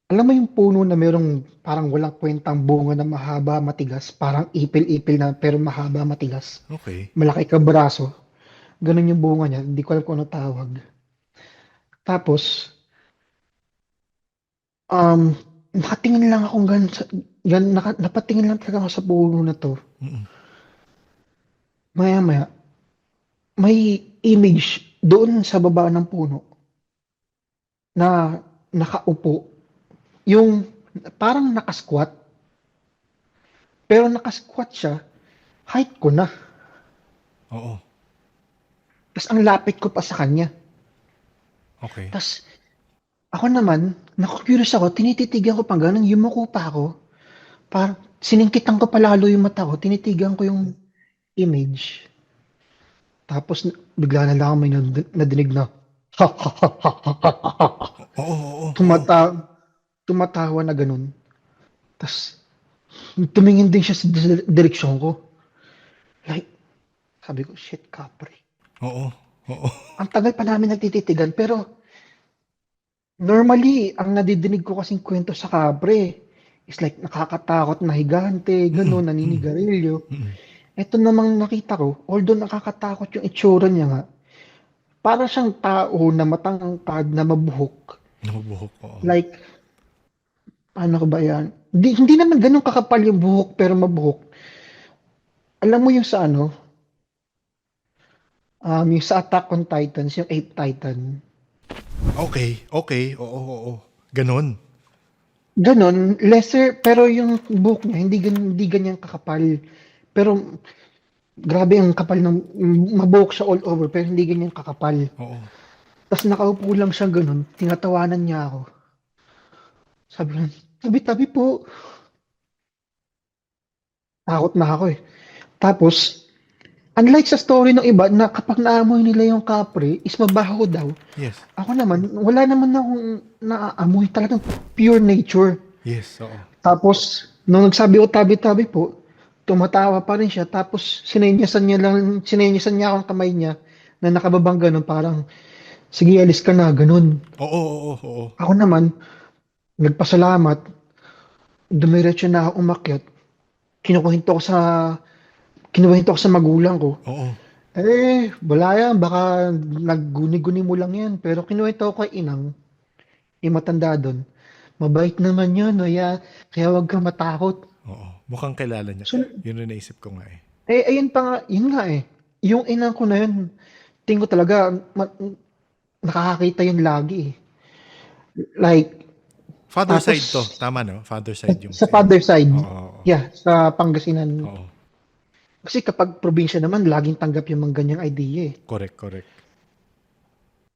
Speaker 2: Alam mo yung puno na merong parang walang kwentang bunga na mahaba, matigas. Parang ipil-ipil na pero mahaba, matigas.
Speaker 1: Okay.
Speaker 2: Malaki ka braso. Ganun yung bunga niya. Hindi ko alam kung anong tawag. Tapos, um, nakatingin lang akong napatingin lang talaga ako sa puno na to.
Speaker 1: Mm.
Speaker 2: Maya-maya, may image doon sa baba ng puno na nakaupo. Yung parang nakasquat. Pero nakasquat siya, height ko na.
Speaker 1: Oo.
Speaker 2: Tapos ang lapit ko pa sa kanya.
Speaker 1: Okay.
Speaker 2: Tapos ako naman, naku-curious ako, tinititigan ko pa ganun, yumuko pa ako. Parang siningkitan ko pa lalo yung mata ko, tinitigan ko yung image. Tapos bigla na lang ako may nadinig na
Speaker 1: Oo, oo, oo.
Speaker 2: tumatawa na ganun. Tapos tumingin din siya sa direksyon ko. Like, sabi ko, shit, kapre.
Speaker 1: Oo. Oo.
Speaker 2: Ang tagal pa namin nagtititigan, pero normally, ang nadidinig ko kasing kwento sa kapre is like nakakatakot na higante,
Speaker 1: Mm.
Speaker 2: gano'n,
Speaker 1: Mm.
Speaker 2: naninigarilyo.
Speaker 1: Mm.
Speaker 2: Ito namang nakita ko, although nakakatakot yung itsura niya nga, para siyang tao na matangkad na mabuhok.
Speaker 1: Nabubuhok. Oo.
Speaker 2: Like, paano ko ba yan? Hindi naman ganun kakapal yung buhok, pero mabuhok. Alam mo yung sa ano, yung sa Attack on Titans, yung 8 Titan.
Speaker 1: Okay. Okay. Oo, oo. Ganon.
Speaker 2: Ganon, lesser, pero yung buhok niya, hindi ganyan kakapal. Pero, grabe ang kapal ng, mabuhok siya all over, pero hindi ganyan kakapal.
Speaker 1: Oo.
Speaker 2: Tapos nakaupo lang siya ganun, tinatawanan niya ako. Sabi niya, tabi-tabi po. Takot na ako eh. Tapos, unlike sa story ng iba na kapag naamoy nila yung kapre, is mabaho daw.
Speaker 1: Yes.
Speaker 2: Ako naman, wala naman akong naaamoy. Talagang pure nature.
Speaker 1: Yes. Oo.
Speaker 2: Tapos, nung nagsabi ko tabi-tabi po, tumatawa pa rin siya. Tapos, sinenyasan niya akong kamay niya na nakababang ganun. Parang, sige, alis ka na, ganun.
Speaker 1: Oo, oo, oo.
Speaker 2: Ako naman, nagpasalamat. Dumiretso na ako umakyat. Kinukuhinto ko sa, kinukuhinto ko sa magulang ko.
Speaker 1: Oo.
Speaker 2: Wala yan. Baka nagguni-guni mo lang yan. Pero kinuwento ko kay inang, yung matanda doon. Mabait naman yun. Kaya wag kang matakot.
Speaker 1: Oo. Mukhang kilala niya.
Speaker 2: So,
Speaker 1: Yun ang naisip ko nga eh.
Speaker 2: ayun pa nga. Yun nga eh. Yung inang ko na yun, tingin ko talaga, nakakakita yun lagi eh. Like,
Speaker 1: Father
Speaker 2: tapos,
Speaker 1: side to. Tama no? Father side yung
Speaker 2: sa
Speaker 1: side.
Speaker 2: father side,
Speaker 1: Oo, oo.
Speaker 2: yeah, sa Pangasinan.
Speaker 1: Oo.
Speaker 2: Kasi kapag probinsya naman, laging tanggap yung mga ganyang idea eh.
Speaker 1: Correct, correct.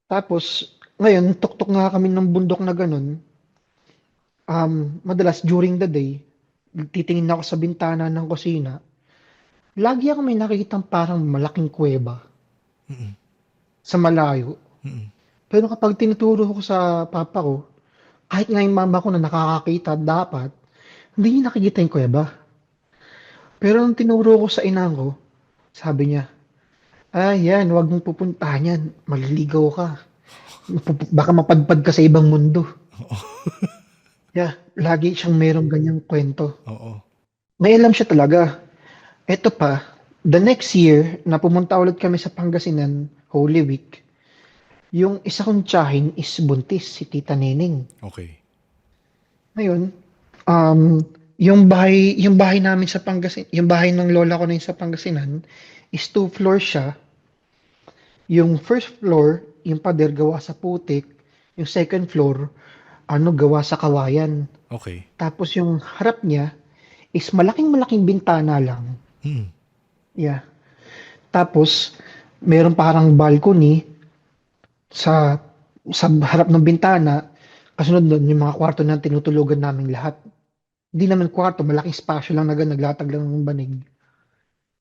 Speaker 2: Tapos, ngayon, tuktok nga kami ng bundok na ganun. Madalas during the day, titingin ako sa bintana ng kusina. Lagi ako may nakikitang parang malaking kuweba
Speaker 1: Mm-mm.
Speaker 2: sa malayo.
Speaker 1: Mm-mm.
Speaker 2: Pero kapag tinuturo ko sa papa ko, kahit nga yung mama ko na nakakakita dapat, hindi niya nakikita yung kuweba. Pero nung tinuro ko sa inang ko, sabi niya, yan, wag mong pupuntahan yan. Maliligaw ka. Baka mapadpad ka sa ibang mundo. Yeah, lagi siyang merong ganyang kwento.
Speaker 1: Oo.
Speaker 2: May alam siya talaga. Eto pa, the next year, na pumunta ulit kami sa Pangasinan, Holy Week, yung isa kong tiyahin is buntis, si Tita Neneng.
Speaker 1: Okay.
Speaker 2: Ngayon, yung bahay namin sa Pangasinan, yung bahay ng lola ko na yun sa Pangasinan, is 2 floors siya. Yung first floor, yung pader gawa sa putik. Yung second floor, gawa sa kawayan.
Speaker 1: Okay.
Speaker 2: Tapos yung harap niya is malaking-malaking bintana lang.
Speaker 1: Mm.
Speaker 2: Yeah. Tapos, meron parang balcony sa sa harap ng bintana. Kasunod nun, yung mga kwarto na tinutulugan namin lahat. Hindi naman kwarto, malaking espasyo lang na ganun, naglatag lang ng banig.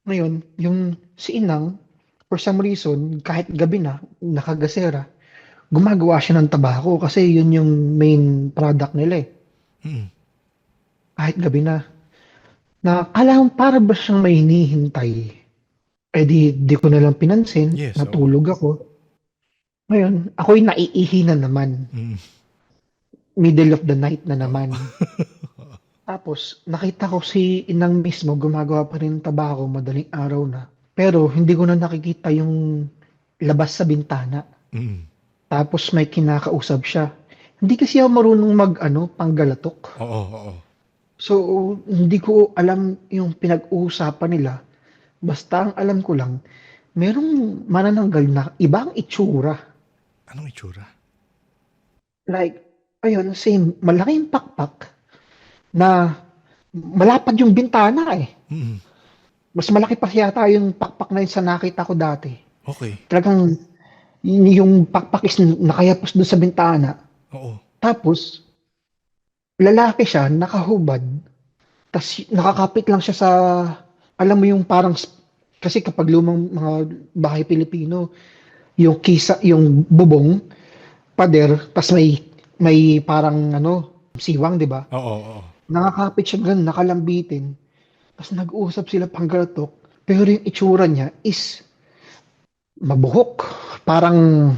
Speaker 2: Ngayon, yung si Inang, for some reason, kahit gabi na, nakagasera, gumagawa siya ng tabako kasi yun yung main product nila eh.
Speaker 1: Mm.
Speaker 2: Kahit gabi na. Na kala mo para ba siyang may hinihintay? Eh di ko na lang pinansin,
Speaker 1: Yes, oo.
Speaker 2: natulog ako. Ngayon, ako'y naiihi na naman.
Speaker 1: Mm.
Speaker 2: Middle of the night na
Speaker 1: Oo.
Speaker 2: naman. Tapos, nakita ko si Inang mismo gumagawa pa rin ng tabako madaling araw na. Pero hindi ko na nakikita yung labas sa bintana.
Speaker 1: Mm.
Speaker 2: Tapos may kinakausap siya. Hindi kasi ako marunong panggalatok.
Speaker 1: Oo, oo.
Speaker 2: So, hindi ko alam yung pinag-uusapan nila. Basta ang alam ko lang, merong manananggal na ibang itsura.
Speaker 1: Anong itsura?
Speaker 2: Like, ayun, same, malaking pakpak na malapad yung bintana eh.
Speaker 1: Mm.
Speaker 2: Mas malaki pa yata yung pakpak na yun sa nakita ko dati.
Speaker 1: Okay.
Speaker 2: Talagang yung pakpak is nakayapos doon sa bintana.
Speaker 1: Oo.
Speaker 2: Tapos, lalaki siya, nakahubad. Tapos nakakapit lang siya sa, alam mo yung parang, kasi kapag lumang mga bahay Pilipino, yung kisa, yung bubong, pader, tapos may parang siwang, di ba?
Speaker 1: Oo, oo.
Speaker 2: Nakakapit siya ganun, nakalambitin. Tapos nag-uusap sila panggalatok. Pero yung itsura niya is mabuhok. Parang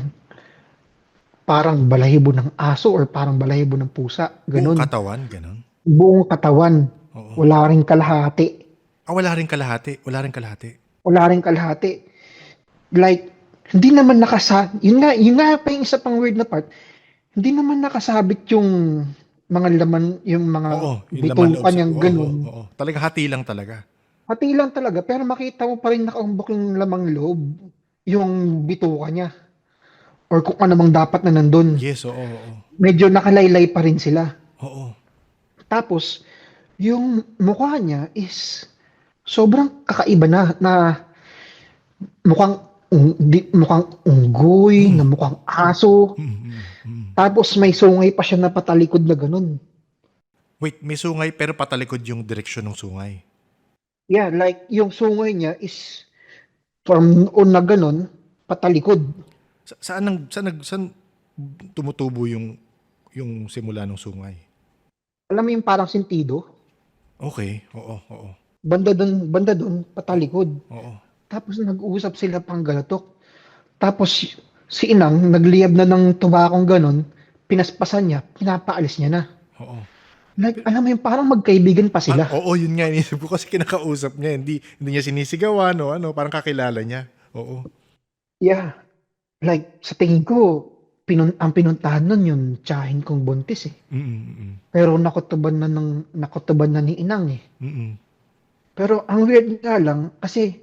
Speaker 2: parang balahibo ng aso or parang balahibo ng pusa.
Speaker 1: Buong
Speaker 2: Ganun.
Speaker 1: katawan, ganun.
Speaker 2: Buong katawan.
Speaker 1: Oo.
Speaker 2: Wala ring kalahati.
Speaker 1: Ah, wala rin kalahati. Wala rin kalahati.
Speaker 2: Wala ring kalahati. Like, hindi naman yun nga pa yung isa pang weird na part, hindi naman nakasabit yung mga laman, yung mga
Speaker 1: Oo, yung laman loob
Speaker 2: bitukan
Speaker 1: sa...
Speaker 2: niyang
Speaker 1: Oo,
Speaker 2: ganun.
Speaker 1: oo. Talaga hati lang talaga.
Speaker 2: Hati lang talaga, pero makita mo pa rin nakaumbok yung lamang loob, yung bituka niya, or kung ano mang dapat na nandun.
Speaker 1: Yes, oo, oo.
Speaker 2: Medyo nakalaylay pa rin sila.
Speaker 1: Oo.
Speaker 2: Tapos, yung mukha niya is sobrang kakaiba na mukhang mukhang unggoy,
Speaker 1: Mm.
Speaker 2: na mukhang aso.
Speaker 1: Mm, mm, mm.
Speaker 2: Tapos may sungay pa siya na patalikod na ganun.
Speaker 1: Wait, may sungay pero patalikod yung direksyon ng sungay.
Speaker 2: Yeah, like yung sungay niya is from noon na ganun, patalikod.
Speaker 1: Saan tumutubo yung simula ng sungay?
Speaker 2: Alam mo yung parang sentido?
Speaker 1: Okay, oo, oo.
Speaker 2: Banda doon, patalikod.
Speaker 1: Oo.
Speaker 2: Tapos nag-uusap sila panggalatok. Tapos si Inang, nagliyab na ng tubakong ganun, pinaspasan niya, pinapaalis niya na.
Speaker 1: Oo.
Speaker 2: Like, alam mo yung parang magkaibigan pa sila.
Speaker 1: Oo, yun nga inisip ko kasi kinakausap niya, hindi niya sinisigawan o ano, parang kakilala niya. Oo.
Speaker 2: Yeah. Like, sa tingin ko, ang pinuntahan nun yung tiyahin kong buntis eh.
Speaker 1: Mm.
Speaker 2: Pero nakutuban na ni Inang eh.
Speaker 1: Mm.
Speaker 2: Pero ang weird nga lang, kasi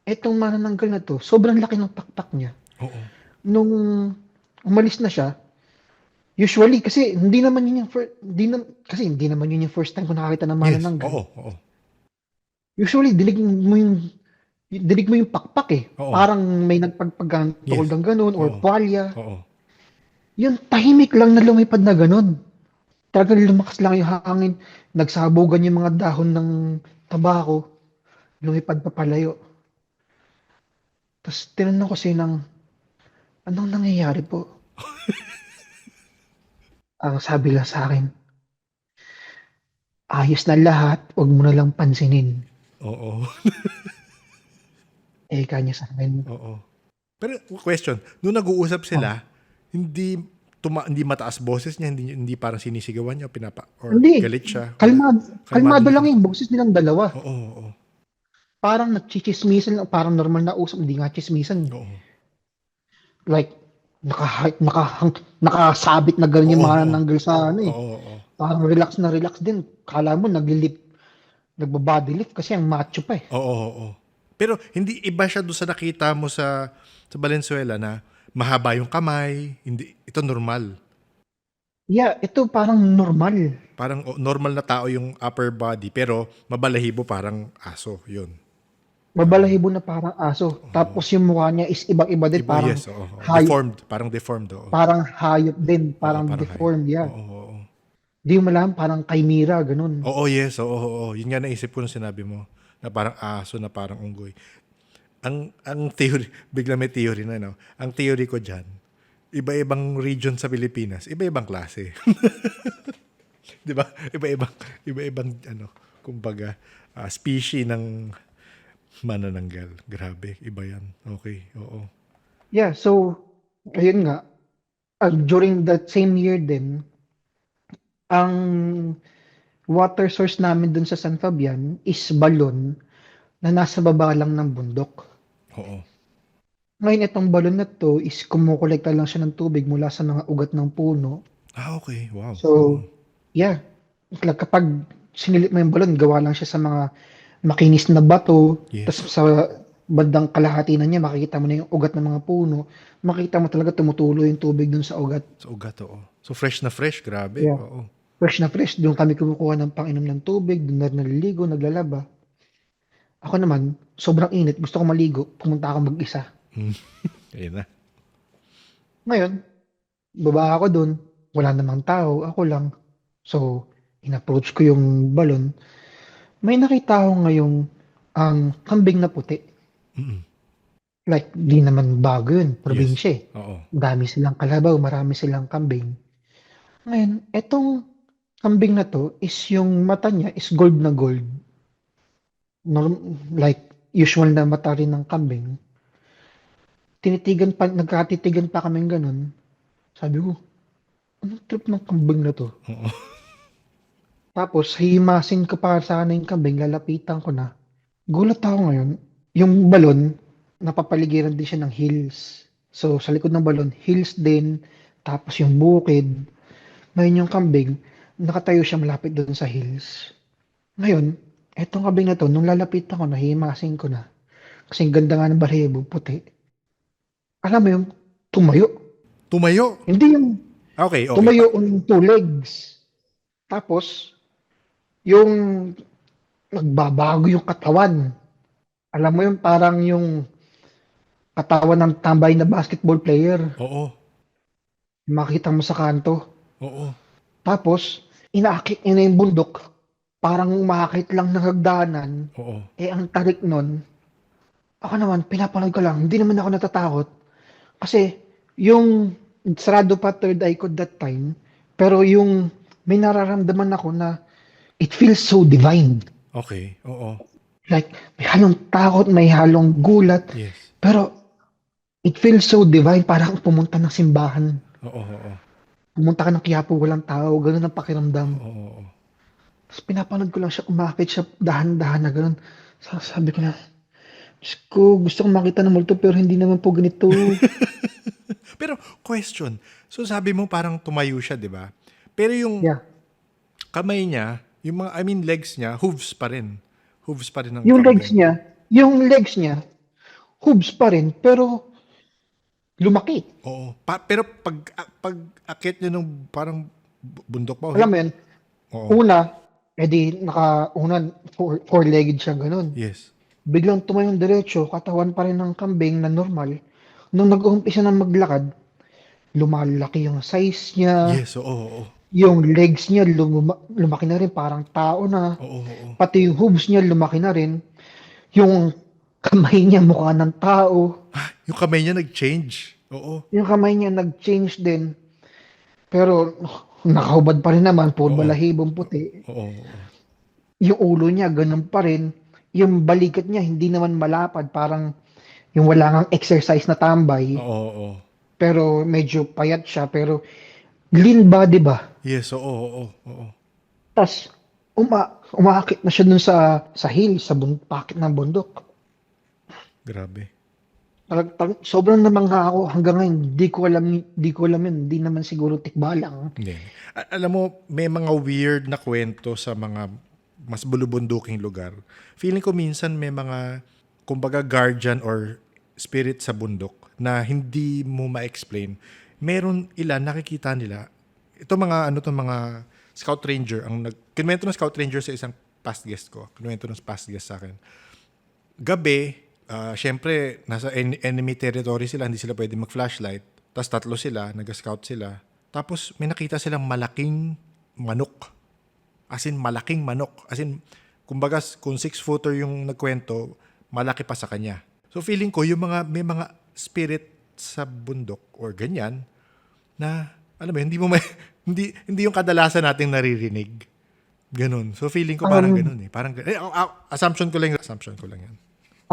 Speaker 2: etong manananggal na to, sobrang laki ng pakpak niya.
Speaker 1: Oo.
Speaker 2: Nung umalis na siya, usually kasi hindi naman yun yung first time ko nakakita ng
Speaker 1: Yes.
Speaker 2: manananggal.
Speaker 1: Oo, oo.
Speaker 2: Usually dinig mo yung pakpak eh.
Speaker 1: Oo.
Speaker 2: Parang may nagpagpagang
Speaker 1: Yes.
Speaker 2: ng ganun or
Speaker 1: Oo.
Speaker 2: palya.
Speaker 1: Oo.
Speaker 2: Yun, tahimik lang na lumipad na ganun. Talagang lumakas lang yung hangin. Nagsabugan yung mga dahon ng tabako. Lumipad pa palayo. Tapos tinanong ko sinang, anong nangyayari po? Ang sabi lang sa akin, ayos na lahat, huwag mo na lang pansinin.
Speaker 1: Oo.
Speaker 2: Kanya sa akin,
Speaker 1: Oo. Pero question, nung nag-uusap sila, hindi mataas boses niya, hindi parang sinisigawan niya or
Speaker 2: hindi,
Speaker 1: galit siya.
Speaker 2: kalmado lang yung boses nilang dalawa.
Speaker 1: Oo, oo.
Speaker 2: Parang nagchichismisan lang, parang normal na usap, hindi nga chismisan.
Speaker 1: Oo.
Speaker 2: Like, nakasabit na gano'n yung
Speaker 1: Oo,
Speaker 2: mga
Speaker 1: oo.
Speaker 2: nanggol sa ano eh.
Speaker 1: Oo, oo.
Speaker 2: Parang relax na relax din. Kala mo nagbabody lift kasi ang macho pa eh.
Speaker 1: Oo, oo. Pero hindi iba siya doon sa nakita mo sa Valenzuela na mahaba yung kamay, hindi ito normal.
Speaker 2: Yeah, ito parang normal.
Speaker 1: parang normal na tao yung upper body, pero mabalahibo parang aso, yun.
Speaker 2: Mabalahibo na parang aso. Tapos yung mukha niya is ibang-iba din,
Speaker 1: Yes, oo, oo.
Speaker 2: hayop,
Speaker 1: Deformed, parang deformed, oo.
Speaker 2: parang hayop din,
Speaker 1: Oo,
Speaker 2: parang
Speaker 1: parang hayop.
Speaker 2: deformed, yeah.
Speaker 1: Oo, oo.
Speaker 2: Di mo malaman, parang chimera, ganun.
Speaker 1: Oo, yes, oo, oo. Yun nga naisip ko nung sinabi mo, na parang aso, na parang unggoy. Ang theory, bigla may theory na, no? Ang theory ko dyan, iba-ibang region sa Pilipinas, iba-ibang klase. Di ba? Iba-ibang, kumbaga, species ng manananggal. Grabe, iba yan. Okay, oo.
Speaker 2: Yeah, so, ayun nga, during that same year din, ang water source namin dun sa San Fabian is balon na nasa baba lang ng bundok.
Speaker 1: Oo.
Speaker 2: Ngayon, itong balon na to is kumukolekta lang siya ng tubig mula sa mga ugat ng puno.
Speaker 1: Okay, wow.
Speaker 2: So, yeah, kapag sinilip mo yung balon, gawa lang siya sa mga makinis na bato, tapos
Speaker 1: Yes.
Speaker 2: sa bandang kalahati na niya, makikita mo na yung ugat ng mga puno, makikita mo talaga tumutulo yung tubig dun sa ugat.
Speaker 1: So, ugat, oo. So, fresh na fresh, grabe.
Speaker 2: Yeah.
Speaker 1: Oo.
Speaker 2: Fresh na fresh, doon kami kumukuha ng panginom ng tubig, doon na naliligo, naglalaba. Ako naman, sobrang init, gusto ko maligo, pumunta ako mag-isa.
Speaker 1: Hmm. Ayun na.
Speaker 2: Ngayon, baba ako doon, wala namang tao, ako lang. So, in-approach ko yung balon. May nakita ako ngayong ang kambing na puti.
Speaker 1: Mm-mm.
Speaker 2: Like, di naman bago yun,
Speaker 1: Yes.
Speaker 2: probinsya eh.
Speaker 1: Oo.
Speaker 2: Dami silang kalabaw, marami silang kambing. Ngayon, etong kambing na to is yung mata niya is gold na gold. Like, usual na mata rin ng kambing. Nagkatitigan pa kaming ganun. Sabi ko, anong trip ng kambing na to?
Speaker 1: Oo.
Speaker 2: Tapos, hihimasin ko pa sana yung kambing, lalapitan ko na. Gulat ako ngayon, yung balon, napapaligiran din siya ng hills. So, sa likod ng balon, hills din, tapos yung bukid. Ngayon yung kambing, nakatayo siya malapit doon sa hills. Ngayon, etong kambing na to, nung lalapitan ko na, hihimasin ko na. Kasi ang ganda nga ng balahibo, puti. Alam mo yung tumayo.
Speaker 1: Tumayo.
Speaker 2: Hindi yung
Speaker 1: Okay, okay.
Speaker 2: tumayo on two legs. Tapos, yung nagbabago yung katawan. Alam mo yung parang yung katawan ng tambay na basketball player.
Speaker 1: Oo.
Speaker 2: Makita mo sa kanto.
Speaker 1: Oo.
Speaker 2: Tapos, inaakit niya na yung bundok. Parang umakit lang ng hagdanan.
Speaker 1: Oo.
Speaker 2: Eh, ang tarik nun, ako naman, pinapanood ko lang. Hindi naman ako natatakot. Kasi, yung sarado pa third eye ko that time, pero yung may nararamdaman ako na it feels so divine.
Speaker 1: Okay. Oo.
Speaker 2: Like, may halong takot, may halong gulat,
Speaker 1: Yes.
Speaker 2: pero it feels so divine, parang pumunta ng simbahan.
Speaker 1: Oo. Oo.
Speaker 2: Pumunta ka ng Quiapo, walang tao, ganun ang pakiramdam.
Speaker 1: Oo. Oo.
Speaker 2: Tapos pinapanood ko lang siya, umakit siya, dahan-dahan na ganun. Sabi ko na, Diyos ko, gusto kong makita ng multo, pero hindi naman po ganito.
Speaker 1: Pero, question. So, sabi mo parang tumayo siya, di ba? Pero yung
Speaker 2: Yeah.
Speaker 1: kamay niya, yung mga, I mean, legs niya, hooves pa rin. Hooves pa rin ng
Speaker 2: Yung legs
Speaker 1: kambing.
Speaker 2: niya, yung legs niya, hooves pa rin, pero lumaki.
Speaker 1: Oo. Pero pag akit niya nung parang bundok pa,
Speaker 2: Alam mo yun,
Speaker 1: Oo.
Speaker 2: una, edi naka-una, four-legged siya, ganun.
Speaker 1: Yes.
Speaker 2: Biglang tumayong diretso, katawan pa rin ng kambing na normal. Nung nag-uumpisa na maglakad, lumalaki yung size niya,
Speaker 1: Yes, oo, oo.
Speaker 2: yung legs niya lumaki na rin, parang tao na.
Speaker 1: Oo, oo.
Speaker 2: Pati yung hooves niya lumaki na rin. Yung kamay niya mukha ng tao.
Speaker 1: Yung kamay niya nag-change. Oo.
Speaker 2: Yung kamay niya nag-change din. Pero nakahubad pa rin naman, puro
Speaker 1: Oo.
Speaker 2: balahibong puti.
Speaker 1: Oo, oo.
Speaker 2: Yung ulo niya, ganun pa rin. Yung balikat niya, hindi naman malapad. Parang yung wala ngang exercise na tambay.
Speaker 1: Oo, oo.
Speaker 2: Pero medyo payat siya. Pero lean body ba?
Speaker 1: Yes, oo, oo, oo.
Speaker 2: Tas umaakit na siya dun sa hill, sa pakit ng bundok.
Speaker 1: Grabe.
Speaker 2: Sobrang namangha ako hanggang ngayon. Di ko alam yun. Di naman siguro tikbalang.
Speaker 1: Hindi. Alam mo, may mga weird na kwento sa mga mas bulubunduking lugar. Feeling ko minsan may mga, kumbaga, guardian or spirit sa bundok na hindi mo ma-explain. Meron ilan, nakikita nila, ito mga, mga scout ranger, kinuwento ng scout ranger sa isang past guest ko. Kinuwento ng past guest sa akin. Gabi, syempre, nasa enemy territory sila, hindi sila pwede mag-flashlight. Tapos 3 sila, nag-scout sila. Tapos may nakita silang malaking manok. As in, malaking manok. As in, kumbaga, kung 6-footer yung nagkwento, malaki pa sa kanya. So feeling ko, may mga spirit sa bundok or ganyan na, alam mo, hindi yung kadalasan nating naririnig. Ganun. So feeling ko parang ganun eh. Parang, assumption ko lang yan.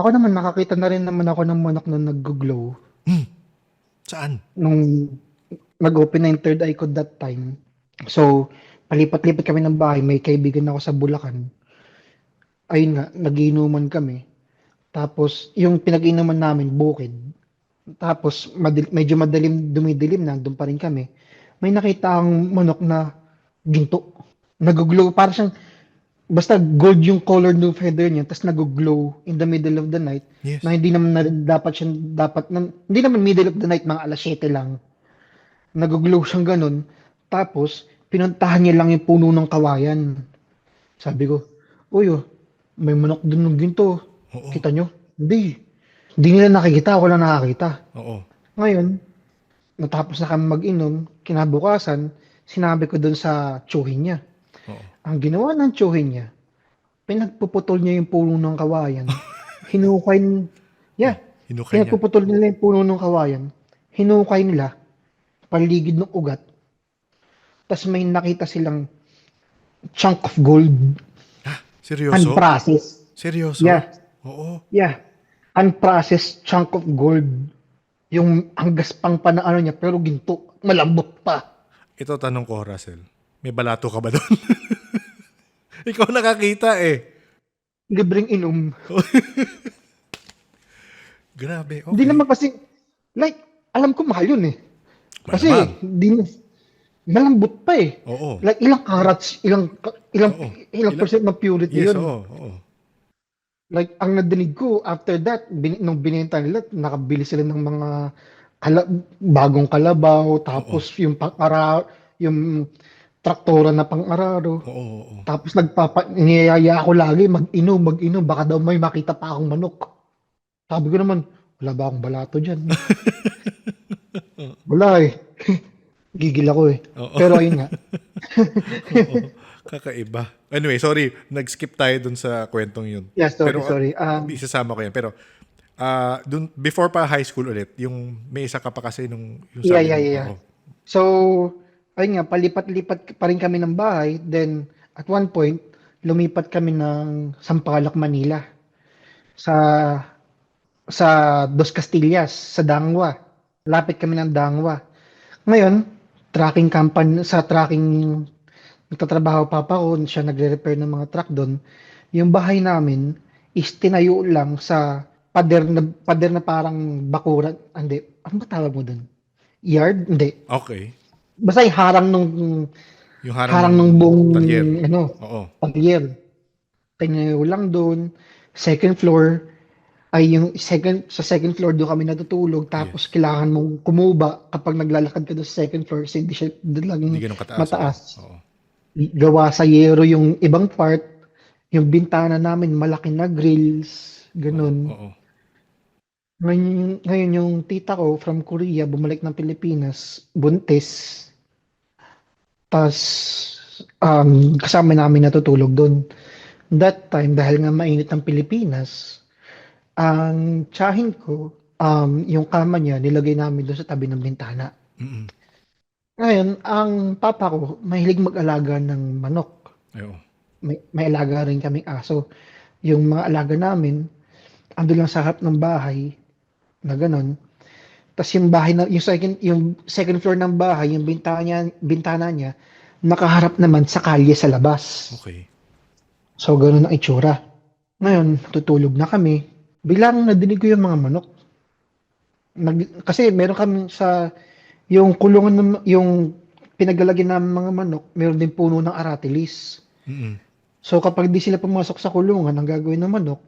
Speaker 2: Ako naman, nakakita na rin naman ako ng manok na nag-glow.
Speaker 1: Saan?
Speaker 2: Nung nag-open na yung third eye ko that time. So, palipat-lipat kami ng bahay. May kaibigan ako sa Bulacan. Ayun nga, nagiinuman kami. Tapos, yung pinag-inuman namin, bukid. Tapos, medyo dumidilim na, doon pa rin kami. May nakita ang manok na ginto. Nag-glow, para siyang, basta gold yung color ng feather niya, tapos nag-glow in the middle of the night.
Speaker 1: Yes.
Speaker 2: Na hindi naman hindi naman middle of the night, mga alas 7 lang. Nag-glow siyang ganun. Tapos, pinuntahan niya lang yung puno ng kawayan. Sabi ko, uy, may manok dun ng ginto.
Speaker 1: Oo.
Speaker 2: Kita nyo? Hindi nila nakikita, ako lang nakakita.
Speaker 1: Oo.
Speaker 2: Ngayon, natapos na kami mag-inom, kinabukasan, sinabi ko dun sa tsuhin niya.
Speaker 1: Oo.
Speaker 2: Ang ginawa ng tsuhin niya, pinagpuputol niya yung puno ng kawayan. Hinukay niya. Pinagpuputol nila yung puno ng kawayan. Hinukay nila, paligid ng ugat. Tapos may nakita silang chunk of gold.
Speaker 1: Seryoso?
Speaker 2: Unprocessed.
Speaker 1: Seryoso?
Speaker 2: Yeah.
Speaker 1: Oo.
Speaker 2: Yeah. Unprocessed chunk of gold. Yung hanggaspang pa na ano niya, pero ginto. Malambot pa.
Speaker 1: Ito tanong ko, Russell. May balato ka ba doon? Ikaw nakakita eh.
Speaker 2: Libreng inom.
Speaker 1: Grabe. Okay.
Speaker 2: Hindi naman kasi, like, alam ko mahal yun eh. Kasi, malambot pa eh.
Speaker 1: Oo.
Speaker 2: Like, ilang carats, ilang percent ng purity
Speaker 1: Yes,
Speaker 2: yun.
Speaker 1: oo.
Speaker 2: Like, ang nadinig ko, after that, nung binenta nila, nakabili sila ng mga bagong kalabaw, tapos yung yung traktora na pang-araro.
Speaker 1: Oo.
Speaker 2: Tapos niyayaya ako lagi, mag-inom, baka daw may makita pa akong manok. Sabi ko naman, wala ba akong balato dyan? Wala eh. Gigil ako eh.
Speaker 1: Oo.
Speaker 2: Pero ayun nga.
Speaker 1: Oo. Kakaiba. Anyway, sorry. Nag-skip tayo dun sa kwentong yun.
Speaker 2: Yeah, sorry.
Speaker 1: Isasama ko yan. Pero, dun, before pa high school ulit, yung may isa ka pa kasi yung
Speaker 2: Yeah.
Speaker 1: Oo.
Speaker 2: So, ayun nga, palipat-lipat pa rin kami ng bahay. Then, at one point, lumipat kami ng Sampaloc, Manila. Sa Dos Castillas, sa Dangwa. Lapit kami ng Dangwa. Ngayon, nagtatrabaho papa ko, siya nagre-repair ng mga truck doon. Yung bahay namin is tinayo lang sa pader na parang bakuran. Hindi, ano ba tawag mo doon? Yard? Hindi.
Speaker 1: Okay.
Speaker 2: Basta yung harang ng buong
Speaker 1: talyer. Oo.
Speaker 2: Talyer. Tinayo lang doon. Second floor ay sa second floor doon kami natutulog, tapos kailangan mong kumuba kapag naglalakad ka doon sa second floor kasi hindi
Speaker 1: ganun kataas.
Speaker 2: mataas.
Speaker 1: Oo.
Speaker 2: Gawa sa yero yung ibang part, yung bintana namin malaki na grills, ganun.
Speaker 1: Oo.
Speaker 2: Ngayon yung tita ko from Korea bumalik ng Pilipinas, buntis. Tas kasama namin natutulog doon. That time, dahil nga mainit ang Pilipinas, ang tiyahin ko, yung kama niya, nilagay namin doon sa tabi ng bintana.
Speaker 1: Mm-mm.
Speaker 2: Ngayon, ang papa ko, mahilig mag-alaga ng manok.
Speaker 1: Oo.
Speaker 2: May alaga rin kaming aso. Yung mga alaga namin, ando lang sa harap ng bahay, na ganon. Tapos yung second floor ng bahay, yung bintana niya, nakaharap naman sa kalye sa labas.
Speaker 1: Okay.
Speaker 2: So, ganun ang itsura. Ngayon, tutulog na kami. Bilang nadinig ko yung mga manok. Kasi meron kami yung kulungan, yung pinaglalagyan ng mga manok, meron din puno ng aratilis.
Speaker 1: Mm-mm.
Speaker 2: So, kapag di sila pumasok sa kulungan, ang gagawin ng manok,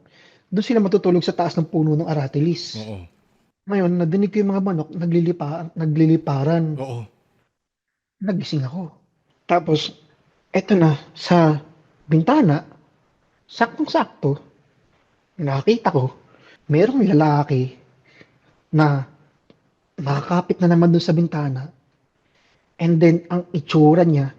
Speaker 2: doon sila matutulog sa taas ng puno ng aratilis.
Speaker 1: Oo.
Speaker 2: Ngayon, nadinig ko yung mga manok, nagliliparan.
Speaker 1: Oo.
Speaker 2: Nagising ako. Tapos, Eto na, sa bintana, saktong-sakto, nakakita ko, merong lalaki na nakakapit na naman dun sa bintana. And then, ang itsura niya,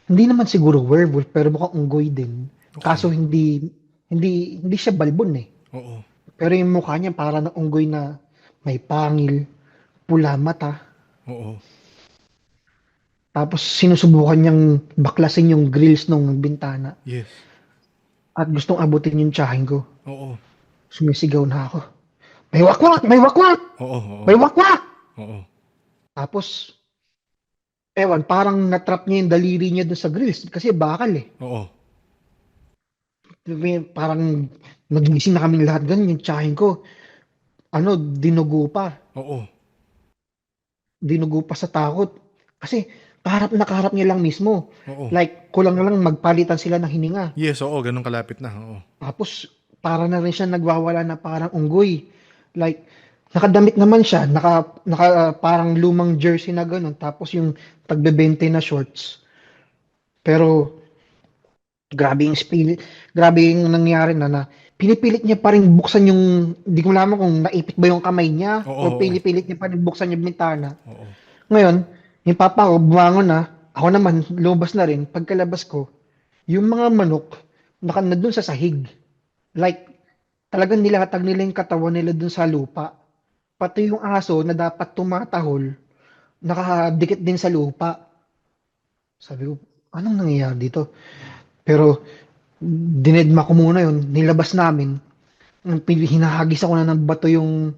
Speaker 2: hindi naman siguro werewolf, pero mukhang unggoy din. Kaso
Speaker 1: Okay.
Speaker 2: hindi siya balbon eh.
Speaker 1: Oo.
Speaker 2: Pero yung mukha niya para ng unggoy na may pangil, pula mata.
Speaker 1: Oo.
Speaker 2: Tapos sinusubukan niyang baklasin yung grills ng bintana.
Speaker 1: Yes.
Speaker 2: At gustong abutin yung tiyahin ko.
Speaker 1: Oo.
Speaker 2: Sumisigaw na ako. May wakwak! May wakwak!
Speaker 1: Oo. Oo.
Speaker 2: May wakwak!
Speaker 1: Oo.
Speaker 2: Tapos, ewan, parang natrap niya yung daliri niya doon sa grills kasi bakal eh.
Speaker 1: Oo.
Speaker 2: Parang nagising na kaming lahat ganun, yung tiyahin ko. Ano, dinugo pa.
Speaker 1: Oo.
Speaker 2: Dinugo pa sa takot. Kasi kaharap na kaharap niya lang mismo.
Speaker 1: Oo.
Speaker 2: Like, kulang na lang magpalitan sila ng hininga.
Speaker 1: Yes, oo, ganun kalapit na. Oo.
Speaker 2: Tapos, para na rin siya nagwawala na parang unggoy. Like, nakadamit naman siya, parang lumang jersey na gano'n, tapos yung tagbebente na shorts. Pero, grabe yung nangyari na pinipilit niya pa rin buksan yung, hindi ko malaman kung naipit ba yung kamay niya,
Speaker 1: Oo.
Speaker 2: o
Speaker 1: Oo.
Speaker 2: pinipilit niya pa rin buksan yung bintana.
Speaker 1: Oo.
Speaker 2: Ngayon, yung papa ko, bumangon na, ako naman, lumabas na rin, pagkalabas ko, yung mga manok, na dun sa sahig. Like, talagang nilatag nila yung katawan nila dun sa lupa. Pati yung aso na dapat tumatahol, nakadikit din sa lupa. Sabi ko, anong nangyayari dito? Pero, dinedma ko muna yun, nilabas namin. Hinahagis ako na ng bato yung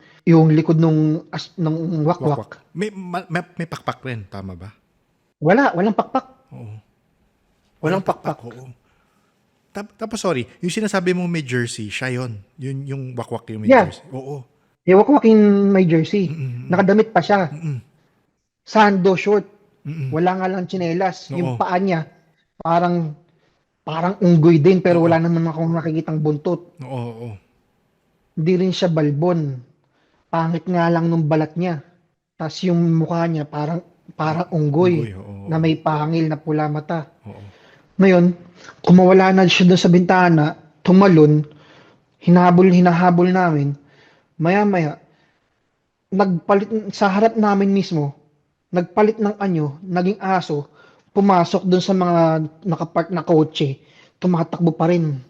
Speaker 2: likod nung
Speaker 1: Wakwak.
Speaker 2: wakwak.
Speaker 1: May pakpak rin, tama ba?
Speaker 2: Walang pakpak.
Speaker 1: Oo. Walang
Speaker 2: Walang
Speaker 1: pakpak,
Speaker 2: pakpak.
Speaker 1: oo. Tapos sorry, yung sinasabi mo may jersey, siya yun. Yun yung wakwak yung may
Speaker 2: Yeah,
Speaker 1: jersey. Oo.
Speaker 2: yung wakwak yung may jersey.
Speaker 1: Mm-mm.
Speaker 2: Nakadamit pa siya.
Speaker 1: Mm-mm.
Speaker 2: Sando short.
Speaker 1: Mm-mm.
Speaker 2: Wala nga lang tsinelas. Yung
Speaker 1: Oo.
Speaker 2: paa niya, parang parang unggoy din pero
Speaker 1: Oo.
Speaker 2: wala naman akong nakikitang buntot.
Speaker 1: Oo. Oo.
Speaker 2: Hindi rin siya balbon. Pangit nga lang nung balat niya. Tas yung mukha niya parang unggoy
Speaker 1: Unggoy, oo.
Speaker 2: na
Speaker 1: Oo.
Speaker 2: may pangil na pula mata.
Speaker 1: Oo.
Speaker 2: Ngayon, kumawala na siya doon sa bintana, tumalon, hinahabol namin. Maya-maya, nagpalit sa harap namin mismo, nagpalit ng anyo, naging aso, pumasok doon sa mga nakapark na kotse, tumatakbo pa rin.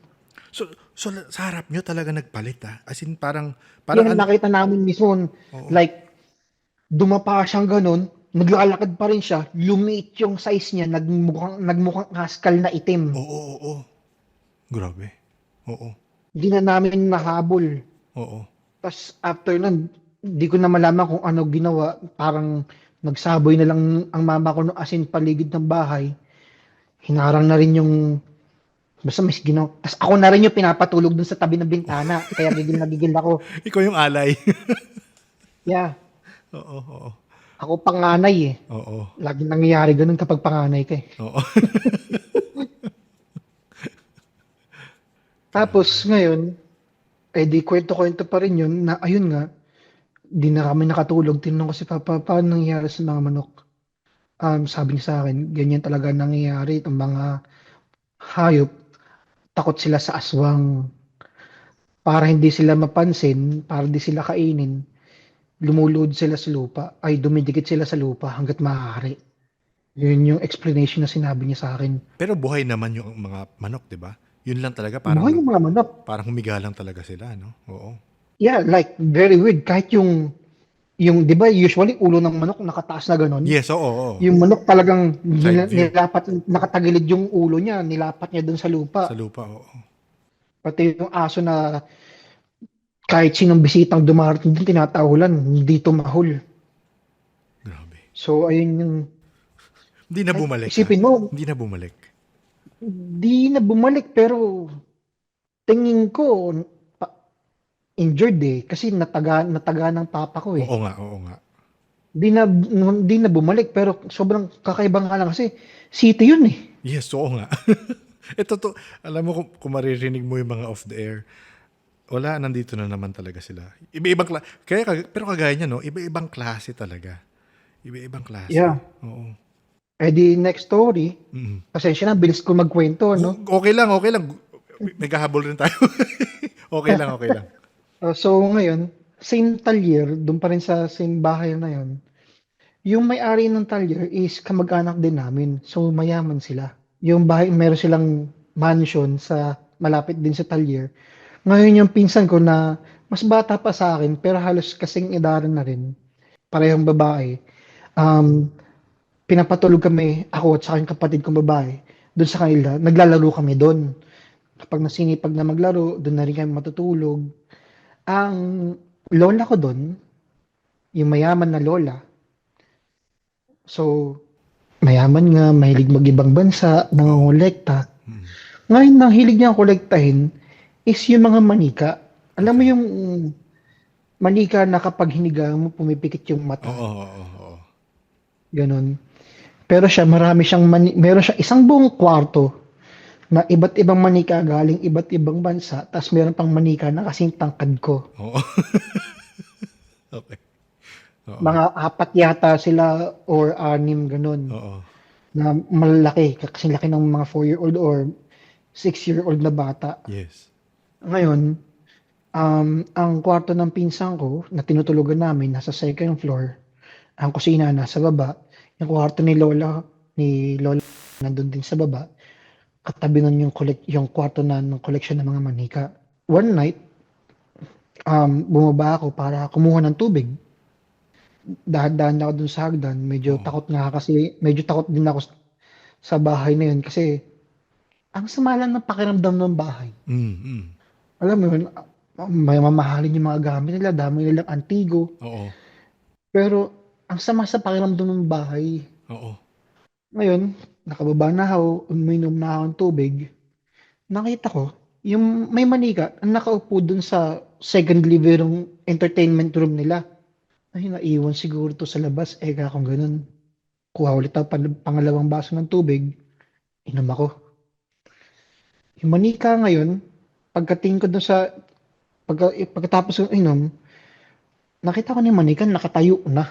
Speaker 1: So sa harap nyo talaga nagpalit ah. As in parang
Speaker 2: Yan
Speaker 1: ano,
Speaker 2: nakita namin mismo,
Speaker 1: oo.
Speaker 2: like, dumapa siyang ganun, naglalakad pa rin siya, lumiit yung size niya, nagmukhang askal na itim.
Speaker 1: Oo, oo, oo. Grabe. Oo.
Speaker 2: Hindi na namin nahabol.
Speaker 1: Oo.
Speaker 2: Tapos after nun, di ko na malaman kung ano ginawa. Parang nagsaboy na lang ang mama ko no asin paligid ng bahay. Hinarang na rin yung basta mas ginawa. Tapos ako na rin yung pinapatulog dun sa tabi ng bintana. Kaya gigil na gigil ako.
Speaker 1: Ikaw yung alay.
Speaker 2: Yeah,
Speaker 1: Oo, oo.
Speaker 2: ako panganay eh.
Speaker 1: Oo.
Speaker 2: Laging nangyayari ganun kapag panganay ka eh.
Speaker 1: Oo.
Speaker 2: Tapos
Speaker 1: Grabe.
Speaker 2: ngayon, eh di kwento-kwento pa rin yun na ayun nga, di na kami nakatulog. Tinanong ko si Papa, paano nangyayari sa mga manok? Sabi niya sa akin, ganyan talaga nangyayari itong mga hayop. Takot sila sa aswang. Para hindi sila mapansin, para di sila kainin, lumulod sila sa lupa, ay dumidikit sila sa lupa hanggat maaari. Yun yung explanation na sinabi niya sa akin.
Speaker 1: Pero buhay naman yung mga manok, 'di ba? Yun lang talaga
Speaker 2: Buhay yung mga manok.
Speaker 1: parang humiga lang talaga sila, no? Oo.
Speaker 2: Yeah, like, very weird. Kahit di ba, usually ulo ng manok nakataas na ganon.
Speaker 1: Yes, oo, oo.
Speaker 2: Yung manok talagang
Speaker 1: Side view
Speaker 2: nakatagilid yung ulo niya, nilapat niya dun sa
Speaker 1: sa
Speaker 2: lupa.
Speaker 1: lupa, oo.
Speaker 2: Pati yung aso na kahit sinong bisitang dumarating dun, tinatahulan, hindi tumahol.
Speaker 1: Grabe.
Speaker 2: So, ayun yung,
Speaker 1: Hindi na
Speaker 2: like,
Speaker 1: bumalik ha.
Speaker 2: isipin mo,
Speaker 1: Hindi na bumalik.
Speaker 2: di na bumalik pero tingin ko pa- injured eh kasi nataga ng papa ko eh.
Speaker 1: Oo nga, oo nga.
Speaker 2: Di na bumalik pero sobrang kakaiba nga lang kasi city yun eh.
Speaker 1: Yes, oo nga. Ito to, alam mo kung maririnig mo yung mga off the air, wala, nandito na naman talaga sila. Iba-ibang pero kagaya niya, no? Iba-ibang klase talaga. Iba-ibang klase.
Speaker 2: Yeah.
Speaker 1: Oo.
Speaker 2: Eh di next story,
Speaker 1: Mm.
Speaker 2: pasensya na, bilis ko magkwento, no?
Speaker 1: Okay lang, okay lang. May kahabol rin tayo. Okay lang, okay lang.
Speaker 2: So ngayon, same talyer, doon pa rin sa same bahay na yon. Yung may-ari ng talyer is kamag-anak din namin. So mayaman sila. Yung bahay, meron silang mansion sa malapit din sa talyer. Ngayon yung pinsan ko na mas bata pa sa akin pero halos kasing edaran na rin. Parehong babae. Um, pinapatulog kami, ako at sa aking kapatid kong babae, doon sa kanila. Naglalaro kami doon. Kapag nasinipag na maglaro, doon na rin kami matutulog. Ang lola ko doon, yung mayaman na lola, so mayaman nga, mahilig mag-ibang bansa,
Speaker 1: Oo.
Speaker 2: nangongolekta.
Speaker 1: Mm.
Speaker 2: Ngayon, ang hilig niya kolektahin is yung mga manika. Alam mo
Speaker 1: Okay.
Speaker 2: yung manika na kapag hiniga mo, pumipikit yung
Speaker 1: Oo,
Speaker 2: mata.
Speaker 1: oo, oo, oo.
Speaker 2: Ganon. Pero siya, marami siyang meron siya isang buong kwarto na iba't ibang manika galing iba't ibang bansa, tapos meron pang manika na kasing tangkad ko.
Speaker 1: Oo. Okay. Oo.
Speaker 2: Mga apat yata sila or anim ganon
Speaker 1: Oo.
Speaker 2: na malalaki, kasing laki ng mga 4-year-old or 6-year-old na bata.
Speaker 1: Yes.
Speaker 2: Ngayon, ang kwarto ng pinsan ko na tinutulugan namin nasa second floor, ang kusina nasa baba, yung kwarto ni Lola nandun din sa baba, katabi nun yung kwarto na ng collection ng mga manika. One night, bumaba ako para kumuha ng tubig. Dahan-dahan ako dun sa hagdan, medyo
Speaker 1: Oo.
Speaker 2: takot nga kasi, medyo takot din ako sa bahay na yun kasi ang sama lang ng pakiramdam ng bahay.
Speaker 1: Mm, mm.
Speaker 2: Alam mo yun, may mamahalin yung mga gamit nila, dami nilang antigo.
Speaker 1: Oo.
Speaker 2: Pero ang sama sa pakiramdam ng bahay.
Speaker 1: Oo.
Speaker 2: Ngayon, nakababa na ako, uminom na ako ng tubig. Nakita ko, yung may manika ang nakaupo dun sa second living room, entertainment room nila. Ay, naiwan siguro to sa labas. Kung ganun, kuha ulit ako pangalawang baso ng tubig, inom ako. Yung manika ngayon, pagkatingin ko dun sa, pagkatapos ko inom, nakita ko na yung manika nakatayo na.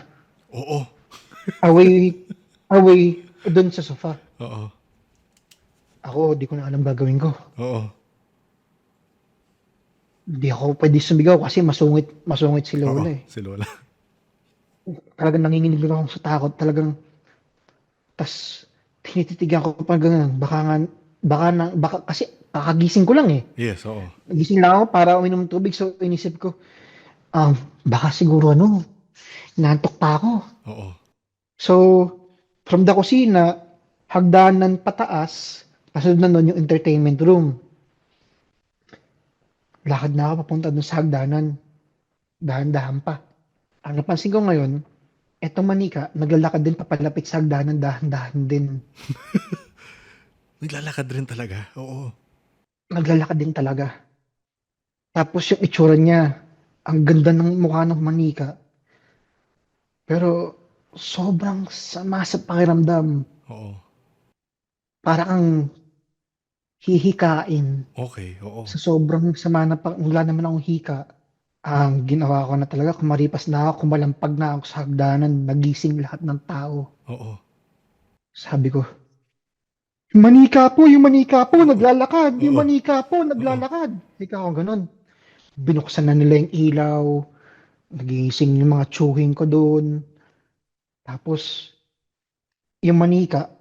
Speaker 1: Oo.
Speaker 2: Away, away dun sa sofa.
Speaker 1: Oo.
Speaker 2: Ako, di ko na alam gagawin ko.
Speaker 1: Oo.
Speaker 2: Di ako pwede sumigaw kasi masungit si
Speaker 1: Oo.
Speaker 2: Lola eh.
Speaker 1: Si Lola.
Speaker 2: Talagang nanginginig lang ako sa takot. Talagang, tas, tinititigan ko pa ganun. Baka kasi kakagising ko lang eh.
Speaker 1: Yes, oo.
Speaker 2: Gising lang ako para uminom ng tubig. So, inisip ko, baka siguro inaantok pa ako.
Speaker 1: Oo.
Speaker 2: So, from the kusina, hagdanan pataas, kasunod na nun yung entertainment room. Lakad na ako papunta dun sa hagdanan. Dahan-dahan pa. Ang napansin ko ngayon, etong manika, naglalakad din papalapit sa hagdanan, dahan-dahan din.
Speaker 1: Naglalakad rin talaga. Oo.
Speaker 2: Naglalakad din talaga. Tapos yung itsura niya, ang ganda ng mukha ng manika. Pero sobrang sama sa pakiramdam.
Speaker 1: Oo.
Speaker 2: Para kang hihikain.
Speaker 1: Okay, oo.
Speaker 2: Sa sobrang sama na wala naman akong hika. Ang ginawa ko na talaga, kumaripas na ako, kumalampag na ako sa hagdanan, nagising lahat ng tao.
Speaker 1: Oo.
Speaker 2: Sabi ko, yung manika po, naglalakad, yung
Speaker 1: Oo.
Speaker 2: manika po,
Speaker 1: Oo.
Speaker 2: naglalakad. Ikaw ako ganun. Binuksan na nila yung ilaw, nagising yung mga tsuhin ko doon. Tapos, yung manika,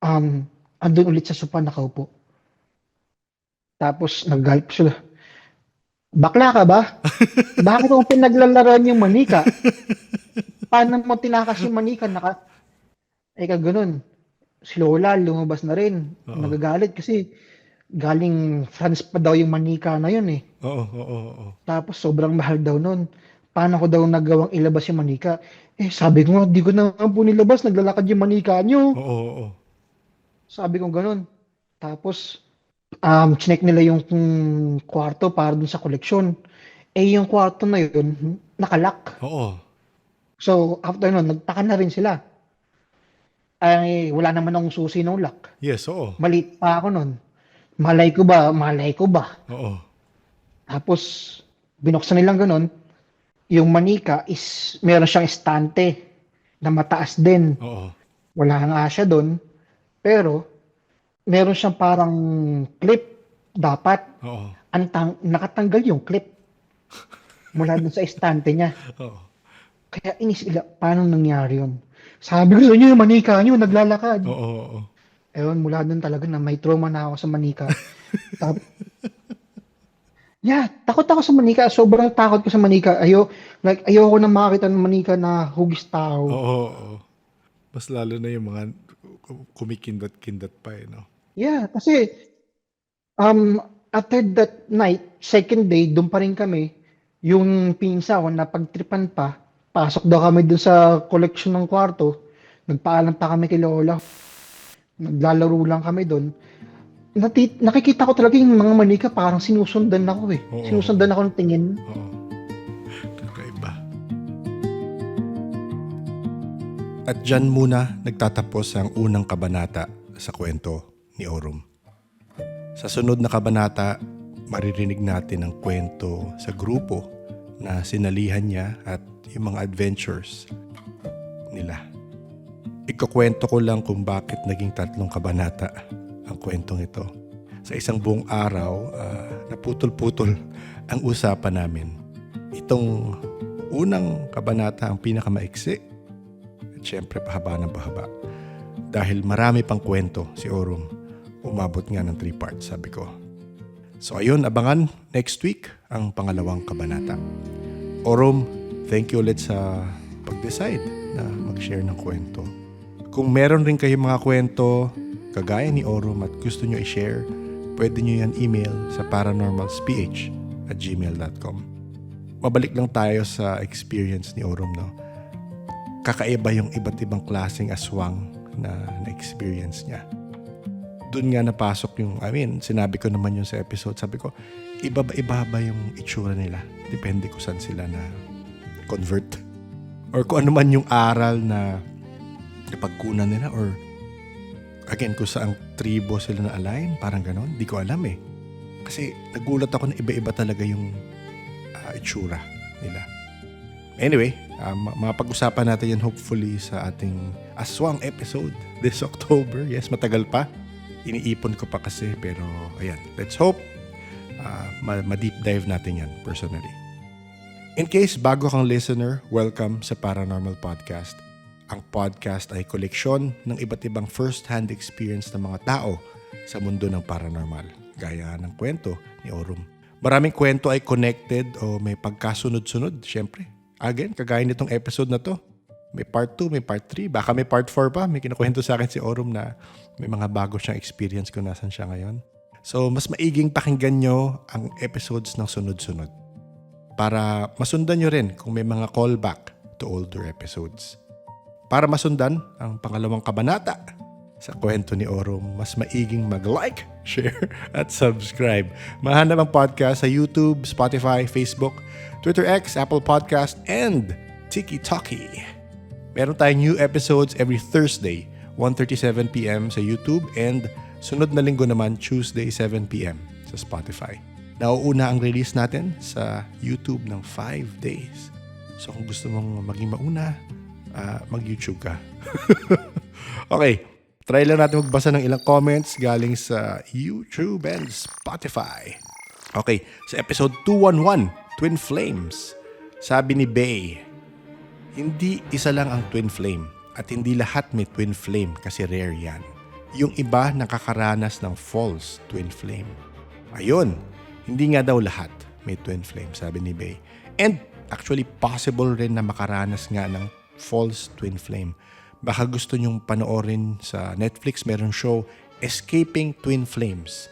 Speaker 2: andun ulit sa sopa nakaupo. Tapos, naggalp sila. Bakla ka ba? Bakit mo pinaglalaroan yung manika? Paano mo tinakas yung manika? Ganun. Si Lola lumabas na rin.
Speaker 1: Oo.
Speaker 2: Nagagalit kasi galing France pa daw yung manika na yun eh.
Speaker 1: Oo. Oo. Oo.
Speaker 2: Tapos sobrang mahal daw nun. Paano ko daw nagawang ilabas yung manika? Sabi ko nga, di ko na nga po nilabas. Naglalakad yung manika nyo.
Speaker 1: Oo. Oo.
Speaker 2: Sabi ko ganun. Tapos, chinek nila yung kwarto para dun sa koleksyon. Yung kwarto na yun, nakalak.
Speaker 1: Oo.
Speaker 2: So, after nun, nagtaka na rin sila. Ay, wala naman akong susi ng lock.
Speaker 1: Yes, oo.
Speaker 2: Maliit pa ako nun. Malay ko ba? Malay ko ba?
Speaker 1: Oo.
Speaker 2: Tapos, binuksan nilang ganun. Yung manika is, meron siyang estante na mataas din.
Speaker 1: Oo.
Speaker 2: Wala nga siya doon, pero meron siyang parang clip. Dapat,
Speaker 1: Oo.
Speaker 2: nakatanggal yung clip mula dun sa estante niya.
Speaker 1: Oo.
Speaker 2: Kaya paano nangyari yun? Sabi ko sa inyo, yung manika nyo, naglalakad.
Speaker 1: Oo. Oo.
Speaker 2: Ewan, mula dun talaga na may trauma na ako sa manika. Tap- yeah, takot ako sa manika. Sobrang takot ko sa manika. Ayoko na makakita ng manika na hugis tao.
Speaker 1: Oo. Oo. Mas lalo na yung mga kumikindat-kindat pa eh, no?
Speaker 2: Yeah, kasi after that night, second day, doon pa rin kami. Yung pinsa ko, napagtripan pa. Pasok daw kami doon sa collection ng kwarto. Nagpaalam pa kami kay Lola. Naglalaro lang kami doon. Nakikita ko talaga yung mga manika parang sinusundan ako eh.
Speaker 1: Oo.
Speaker 2: Sinusundan ako ng tingin.
Speaker 1: Oo. Kakaiba. At dyan muna nagtatapos ang unang kabanata sa kwento ni Orum. Sa sunod na kabanata, maririnig natin ang kwento sa grupo na sinalihan niya at yung mga adventures nila. Ikukwento ko lang kung bakit naging 3 kabanata ang kwentong ito. Sa isang buong araw, naputol-putol ang usapan namin. Itong unang kabanata ang pinakamaiksi at syempre pahaba ng pahaba. Dahil marami pang kwento si Orum, umabot nga ng 3 parts, sabi ko. So ayun, abangan next week ang pangalawang kabanata. Orum, thank you ulit sa pag-decide na mag-share ng kwento. Kung meron rin kayong mga kwento kagaya ni Orum at gusto nyo i-share, pwede nyo yan email sa paranormalsph@gmail.com. Mabalik lang tayo sa experience ni Orum, no? Kakaiba yung iba't ibang klaseng aswang na experience niya. Doon nga napasok yung, sinabi ko naman yun sa episode, sabi ko, iba ba yung itsura nila? Depende kung saan sila na convert. Or kung ano man yung aral na napagkunan nila, or again, kung saan tribo sila na align, parang ganon, di ko alam eh. Kasi nagulat ako na iba-iba talaga yung itsura nila. Anyway, mapag-usapan natin yan hopefully sa ating aswang episode this October. Yes, matagal pa. Iniipon ko pa kasi, pero ayan, let's hope ma-deep dive natin yan personally. In case bago kang listener, welcome sa Paranormal Podcast. Ang podcast ay koleksyon ng iba't ibang first-hand experience ng mga tao sa mundo ng paranormal, gaya ng kwento ni Orum. Maraming kwento ay connected o may pagkasunod-sunod, syempre. Again, kagaya nitong episode na to. May part 2, may part 3, baka may part 4 pa. May kinukwento sa akin si Orum na may mga bago siyang experience kung nasan siya ngayon. So, mas maiging pakinggan nyo ang episodes ng sunod-sunod para masundan nyo rin kung may mga callback to older episodes. Para masundan ang pangalawang kabanata sa kwento ni Orum, mas maiging mag-like, share, at subscribe. Mahanap ang podcast sa YouTube, Spotify, Facebook, Twitter X, Apple Podcast, and Tiki-Talkie. Meron tayong new episodes every Thursday, 1:37 p.m. sa YouTube, and sunod na linggo naman, Tuesday, 7 p.m. sa Spotify. Nauuna ang release natin sa YouTube ng 5 days. So kung gusto mong maging mauna, mag-YouTube ka. Okay, try lang natin magbasa ng ilang comments galing sa YouTube and Spotify. Okay, sa episode 211, Twin Flames, sabi ni Bay, hindi isa lang ang twin flame at hindi lahat may twin flame kasi rare yan. Yung iba nakakaranas ng false twin flame. Ayun, hindi nga daw lahat may twin flame, sabi ni Bay. And actually possible rin na makaranas nga ng false twin flame. Baka gusto nyong panoorin sa Netflix, meron show Escaping Twin Flames.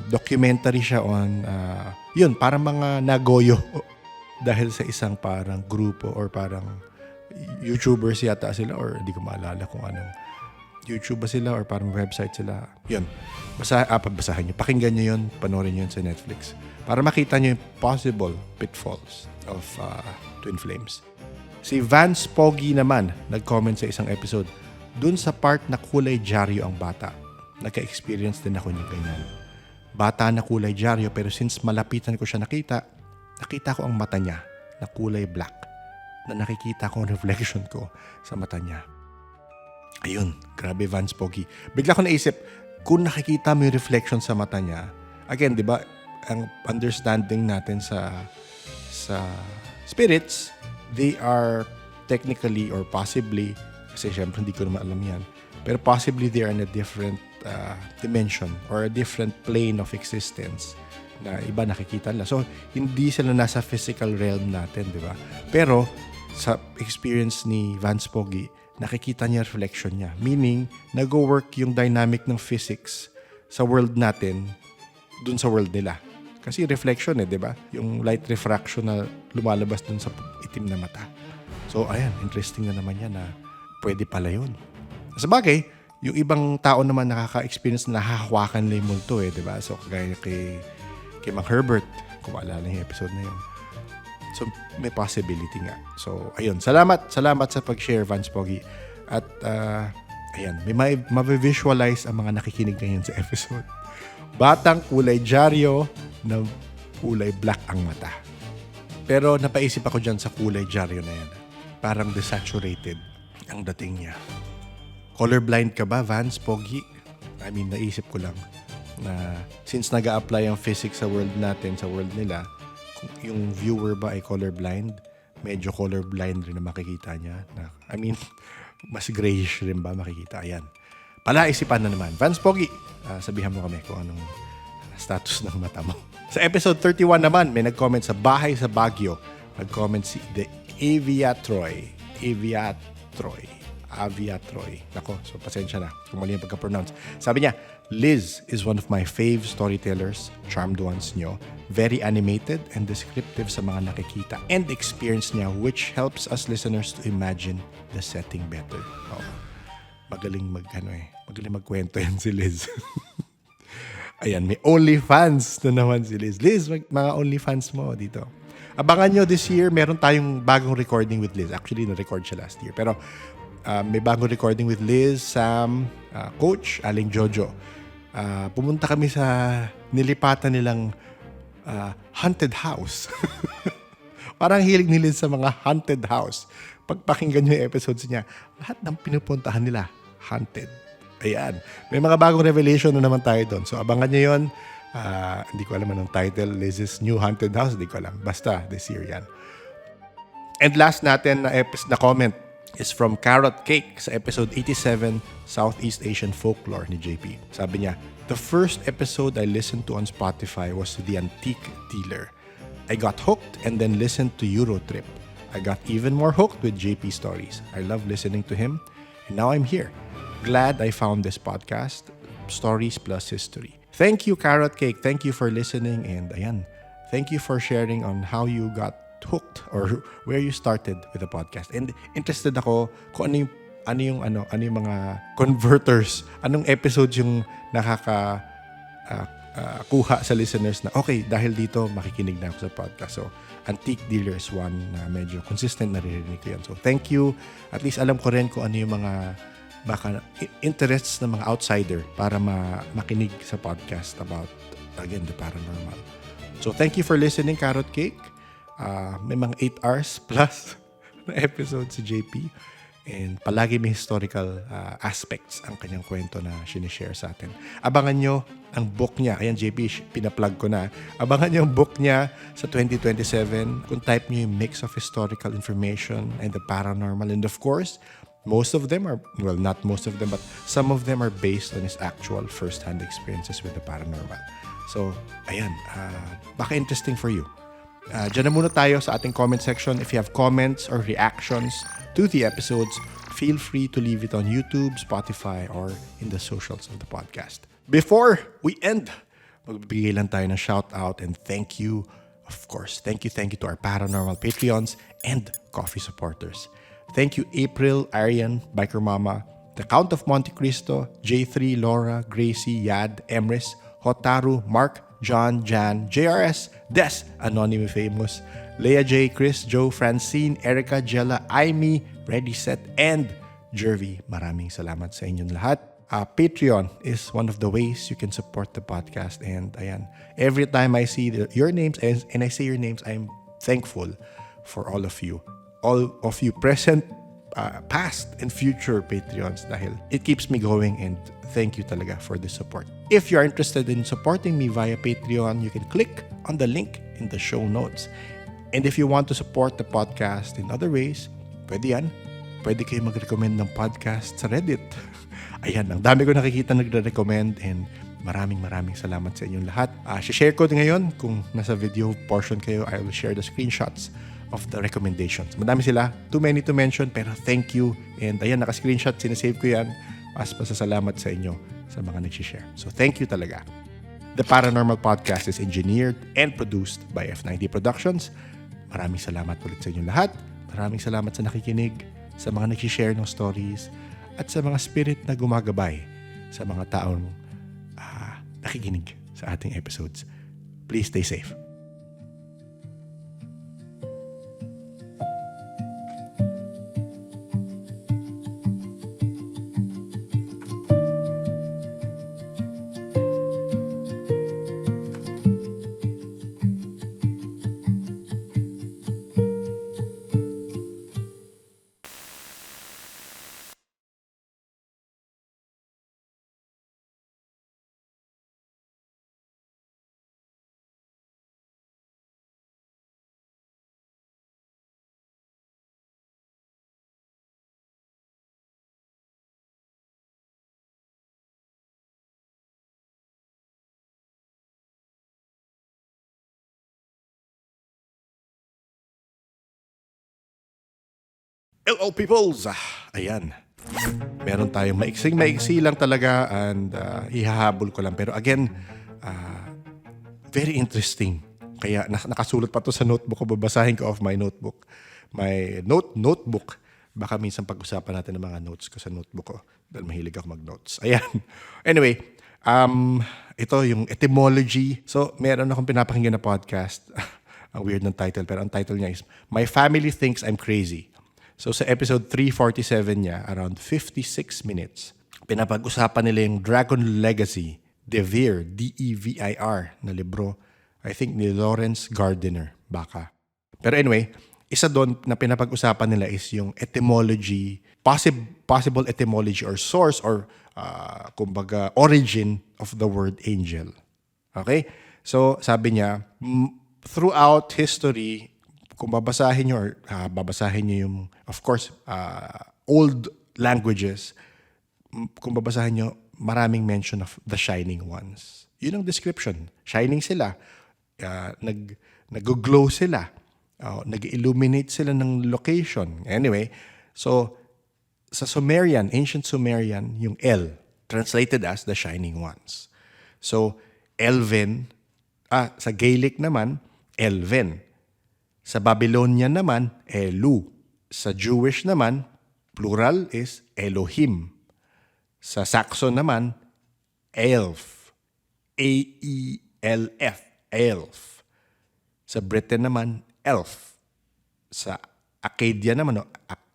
Speaker 1: Documentary siya on, yun, parang mga nagoyo dahil sa isang parang grupo or parang YouTubers yata sila or hindi ko maalala kung anong YouTube ba sila or parang website sila. Yun, basahin nyo, pakinggan nyo yun, panoorin nyo yun sa Netflix para makita nyo yung possible pitfalls of twin flames. Si Vance Pogi naman, nag-comment sa isang episode, dun sa part na kulay dyaryo ang bata. Nagka-experience din ako niya ganyan. Bata na kulay dyaryo pero since malapitan ko siya nakita ko ang mata niya na kulay black. Na nakikita ko ang reflection ko sa mata niya. Ayun, grabe Vance Pogi. Bigla ko naisip, kung nakikita mo yung reflection sa mata niya, again, di ba, ang understanding natin sa spirits, they are technically or possibly, kasi syempre hindi ko naman alam yan, pero possibly they are in a different dimension or a different plane of existence na iba nakikita nila. So, hindi sila nasa physical realm natin, di ba? Pero, sa experience ni Vance Pogi, nakikita niya reflection niya. Meaning, nag-work yung dynamic ng physics sa world natin dun sa world nila. Kasi reflection di ba? Yung light refraction na lumalabas dun sa itim na mata. So, ayan, interesting na naman yan na pwede pala yun. Sa bagay, yung ibang tao naman nakaka-experience na nahahawakan nila yung multo di ba? So, kagaya kay Mang Herbert, kung maalala yung episode na yun. So, may possibility nga. So, ayun. Salamat sa pag-share, Vance Pogi. At, ayan, may ma-visualize ang mga nakikinig ngayon sa episode. Batang kulay dyaryo na kulay black ang mata. Pero napaisip ako dyan sa kulay dyaryo na yan. Parang desaturated ang dating niya. Colorblind ka ba, Vance Pogi? I mean, naisip ko lang na since nag-a-apply ang physics sa world natin, sa world nila, yung viewer ba ay colorblind, medyo colorblind rin na makikita niya. I mean, mas grayish rin ba makikita? Ayan. Palaisipan na naman. Vance Pogi, sabihan mo kami kung anong status ng mata mo. Sa episode 31 naman, may nag-comment sa Bahay sa Baguio. Nag-comment si The Aviatroy. Nako, so pasensya na kung mali yung pagka-pronounce. Sabi niya, Liz is one of my fave storytellers, charmed ones nyo, very animated and descriptive sa mga nakikita and experience niya, which helps us listeners to imagine the setting better. Oh, magaling magkwento yan si Liz. Ayan, may OnlyFans na naman si Liz. Liz, mga OnlyFans mo dito. Abangan nyo this year, meron tayong bagong recording with Liz. Actually, na-record siya last year. Pero may bagong recording with Liz, Sam, Coach, Aling Jojo. Pumunta kami sa nilipatan nilang haunted house. Parang hilig ni Liz sa mga haunted house. Pagpakinggan nyo yung episodes niya, lahat ng pinupuntahan nila, haunted. Ayan. May mga bagong revelation na naman tayo doon. So, abangan nyo yun. Hindi ko alam anong title. Liz's New Haunted House. Hindi ko alam. Basta, this year yan. And last natin na comment is from Carrot Cake sa episode 87, Southeast Asian Folklore ni JP. Sabi niya, the first episode I listened to on Spotify was The Antique Dealer. I got hooked and then listened to Eurotrip. I got even more hooked with JP stories. I love listening to him and now I'm here. Glad I found this podcast, Stories Plus History. Thank you, Carrot Cake. Thank you for listening and ayan, thank you for sharing on how you got hooked or where you started with the podcast. And interested ako kung ano yung mga converters, anong episodes yung kuha sa listeners na okay, dahil dito makikinig na ako sa podcast. So, Antique Dealer is one na medyo consistent na naririnig ko yan. So, thank you. At least alam ko rin kung ano yung mga baka interests ng mga outsider para makinig sa podcast about, again, the paranormal. So, thank you for listening, Carrot Cake. May mga 8 hours plus na episode si JP. And palagi may historical aspects ang kanyang kwento na sinishare sa atin. Abangan nyo ang book niya. Ayan, JP, pinaplug ko na. Abangan nyo ang book niya sa 2027. Kung type nyo yung mix of historical information and the paranormal. And of course, most of them are, well, not most of them, but some of them are based on his actual first-hand experiences with the paranormal. So, ayan, baka interesting for you. Diyan na muna tayo sa ating comment section. If you have comments or reactions to the episodes, feel free to leave it on YouTube, Spotify, or in the socials of the podcast. Before we end, magbibigay lang tayo ng shout out and thank you, of course. Thank you to our paranormal Patreons and coffee supporters. Thank you, April, Arian, Biker Mama, The Count of Monte Cristo, J3, Laura, Gracie, Yad, Emrys, Hotaru, Mark, John, Jan, JRS, Des, Anonymous Famous, Leah J, Chris, Joe, Francine, Erica, Jella, Aimee, Ready Set, and Jervy. Maraming salamat sa inyong lahat. Patreon is one of the ways you can support the podcast. And ayan, every time I see your names and I say your names, I'm thankful for all of you. All of you present past and future Patreons dahil it keeps me going, and thank you talaga for the support. If you are interested in supporting me via Patreon, you can click on the link in the show notes. And if you want to support the podcast in other ways, pwede yan. Pwede kayo mag-recommend ng podcast sa Reddit. Ayan, ang dami ko nakikita nagre-recommend, and maraming salamat sa inyong lahat. Share ko din ngayon kung nasa video portion kayo. I will share the screenshots of the recommendations. Madami sila. Too many to mention, pero thank you. And ayan, naka-screenshot. Sinasave ko yan. Pasasalamat sa inyo sa mga nag-share. So thank you talaga. The Paranormal Podcast is engineered and produced by F90 Productions. Maraming salamat ulit sa inyong lahat. Maraming salamat sa nakikinig, sa mga nag-share ng stories, at sa mga spirit na gumagabay sa mga taong nakikinig sa ating episodes. Please stay safe. Hello peoples! Ayan. Meron tayong maiksi lang talaga, and ihahabol ko lang. Pero again, very interesting. Kaya nakasulat pa to sa notebook ko. Babasahin ko off my notebook. My notebook. Baka minsan pag-usapan natin ng mga notes ko sa notebook ko. Dahil mahilig ako mag-notes. Ayan. Anyway, ito yung etymology. So, meron akong pinapakinggan na podcast. Ang weird ng title. Pero ang title niya is, My Family Thinks I'm Crazy. So sa episode 347 niya, around 56 minutes, pinapag-usapan nila yung Dragon Legacy, Devir, D-E-V-I-R, na libro, I think ni Lawrence Gardiner, baka. Pero anyway, isa doon na pinapag-usapan nila is yung etymology, possible etymology or source or kumbaga origin of the word angel. Okay? So sabi niya, throughout history, kung babasahin nyo or babasahin nyo yung, of course, old languages, kung babasahin nyo, maraming mention of the shining ones. Yun ang description. Shining sila. Nag-glow sila. Nag-illuminate sila ng location. Anyway, so sa Sumerian, ancient Sumerian, yung El, translated as the shining ones. So, Elven, sa Gaelic naman, Elven. Sa Babylonian naman, Elu. Sa Jewish naman, plural is Elohim. Sa Saxon naman, Elf. A-E-L-F. Elf. Sa Britain naman, Elf. Sa Acadia naman,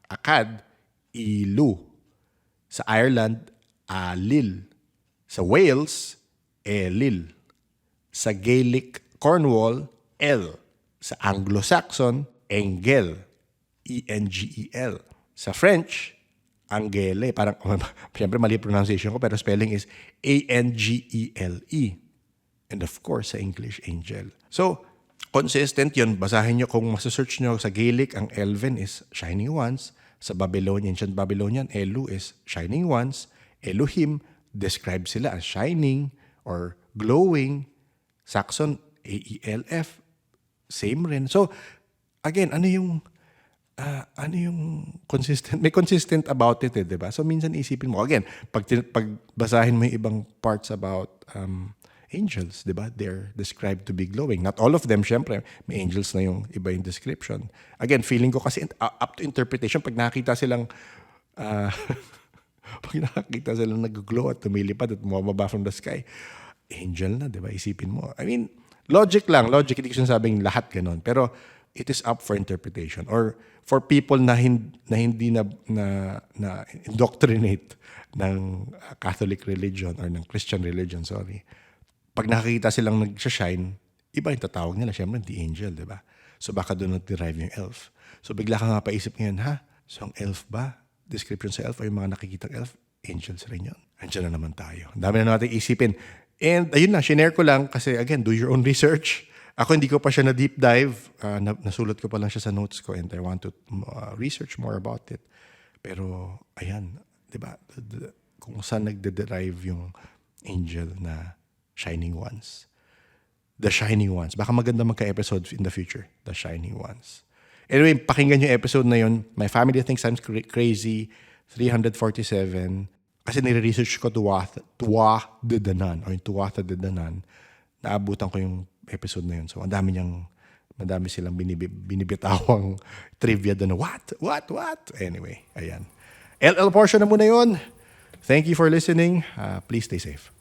Speaker 1: Akkad, Ilu. Sa Ireland, Alil. Sa Wales, Elil. Sa Gaelic, Cornwall, El. Sa Anglo-Saxon, Engel. E-N-G-E-L. Sa French, Angele. Parang, siyempre mali pronunciation ko, pero spelling is A-N-G-E-L-E. And of course, sa English, angel. So, consistent yun. Basahin nyo kung masasearch nyo sa Gaelic, ang Elven is shining ones. Sa Babylonian, ancient Babylonian, Elu is shining ones. Elohim, describe sila as shining or glowing. Saxon, A-E-L-F. Same rin. So, again, ano yung consistent? May consistent about it, di ba? So, minsan isipin mo, again, pag basahin mo yung ibang parts about angels, di ba? They're described to be glowing. Not all of them, syempre. May angels na yung iba yung description. Again, feeling ko kasi up to interpretation, pag nakita silang nag-glow at tumilipad at bumababa from the sky, angel na, di ba? Isipin mo. I mean, logic, hindi ko sinasabing lahat ganon. Pero it is up for interpretation. Or for people na hindi na indoctrinate ng Catholic religion or ng Christian religion, sorry. Pag nakikita silang nag-shine, iba yung tatawag nila. Siyempre, the angel, di ba? So baka doon nag-derive yung elf. So bigla ka nga paisip ngayon, So ang elf ba? Description sa elf ay yung mga nakikitang elf? Angels rin yun. Andiyan na naman tayo. Ang dami na natin isipin. And ayun na, shinare ko lang kasi again, do your own research. Ako hindi ko pa siya na deep dive. Nasulat ko pa lang siya sa notes ko and I want to research more about it. Pero ayan, di ba? Kung saan nagde-derive yung angel na shining ones. The Shining Ones. Baka maganda magka-episodes in the future. The Shining Ones. Anyway, pakinggan yung episode na yun. My Family Thinks I'm Crazy, 347. Kasi nire-research ko Tuwa de Danan or yung Tuwatha de Danan. Naabutan ko yung episode na yun. So, ang dami silang binibitawang trivia doon. What? Anyway, ayan. LL portion na muna yun. Thank you for listening. Please stay safe.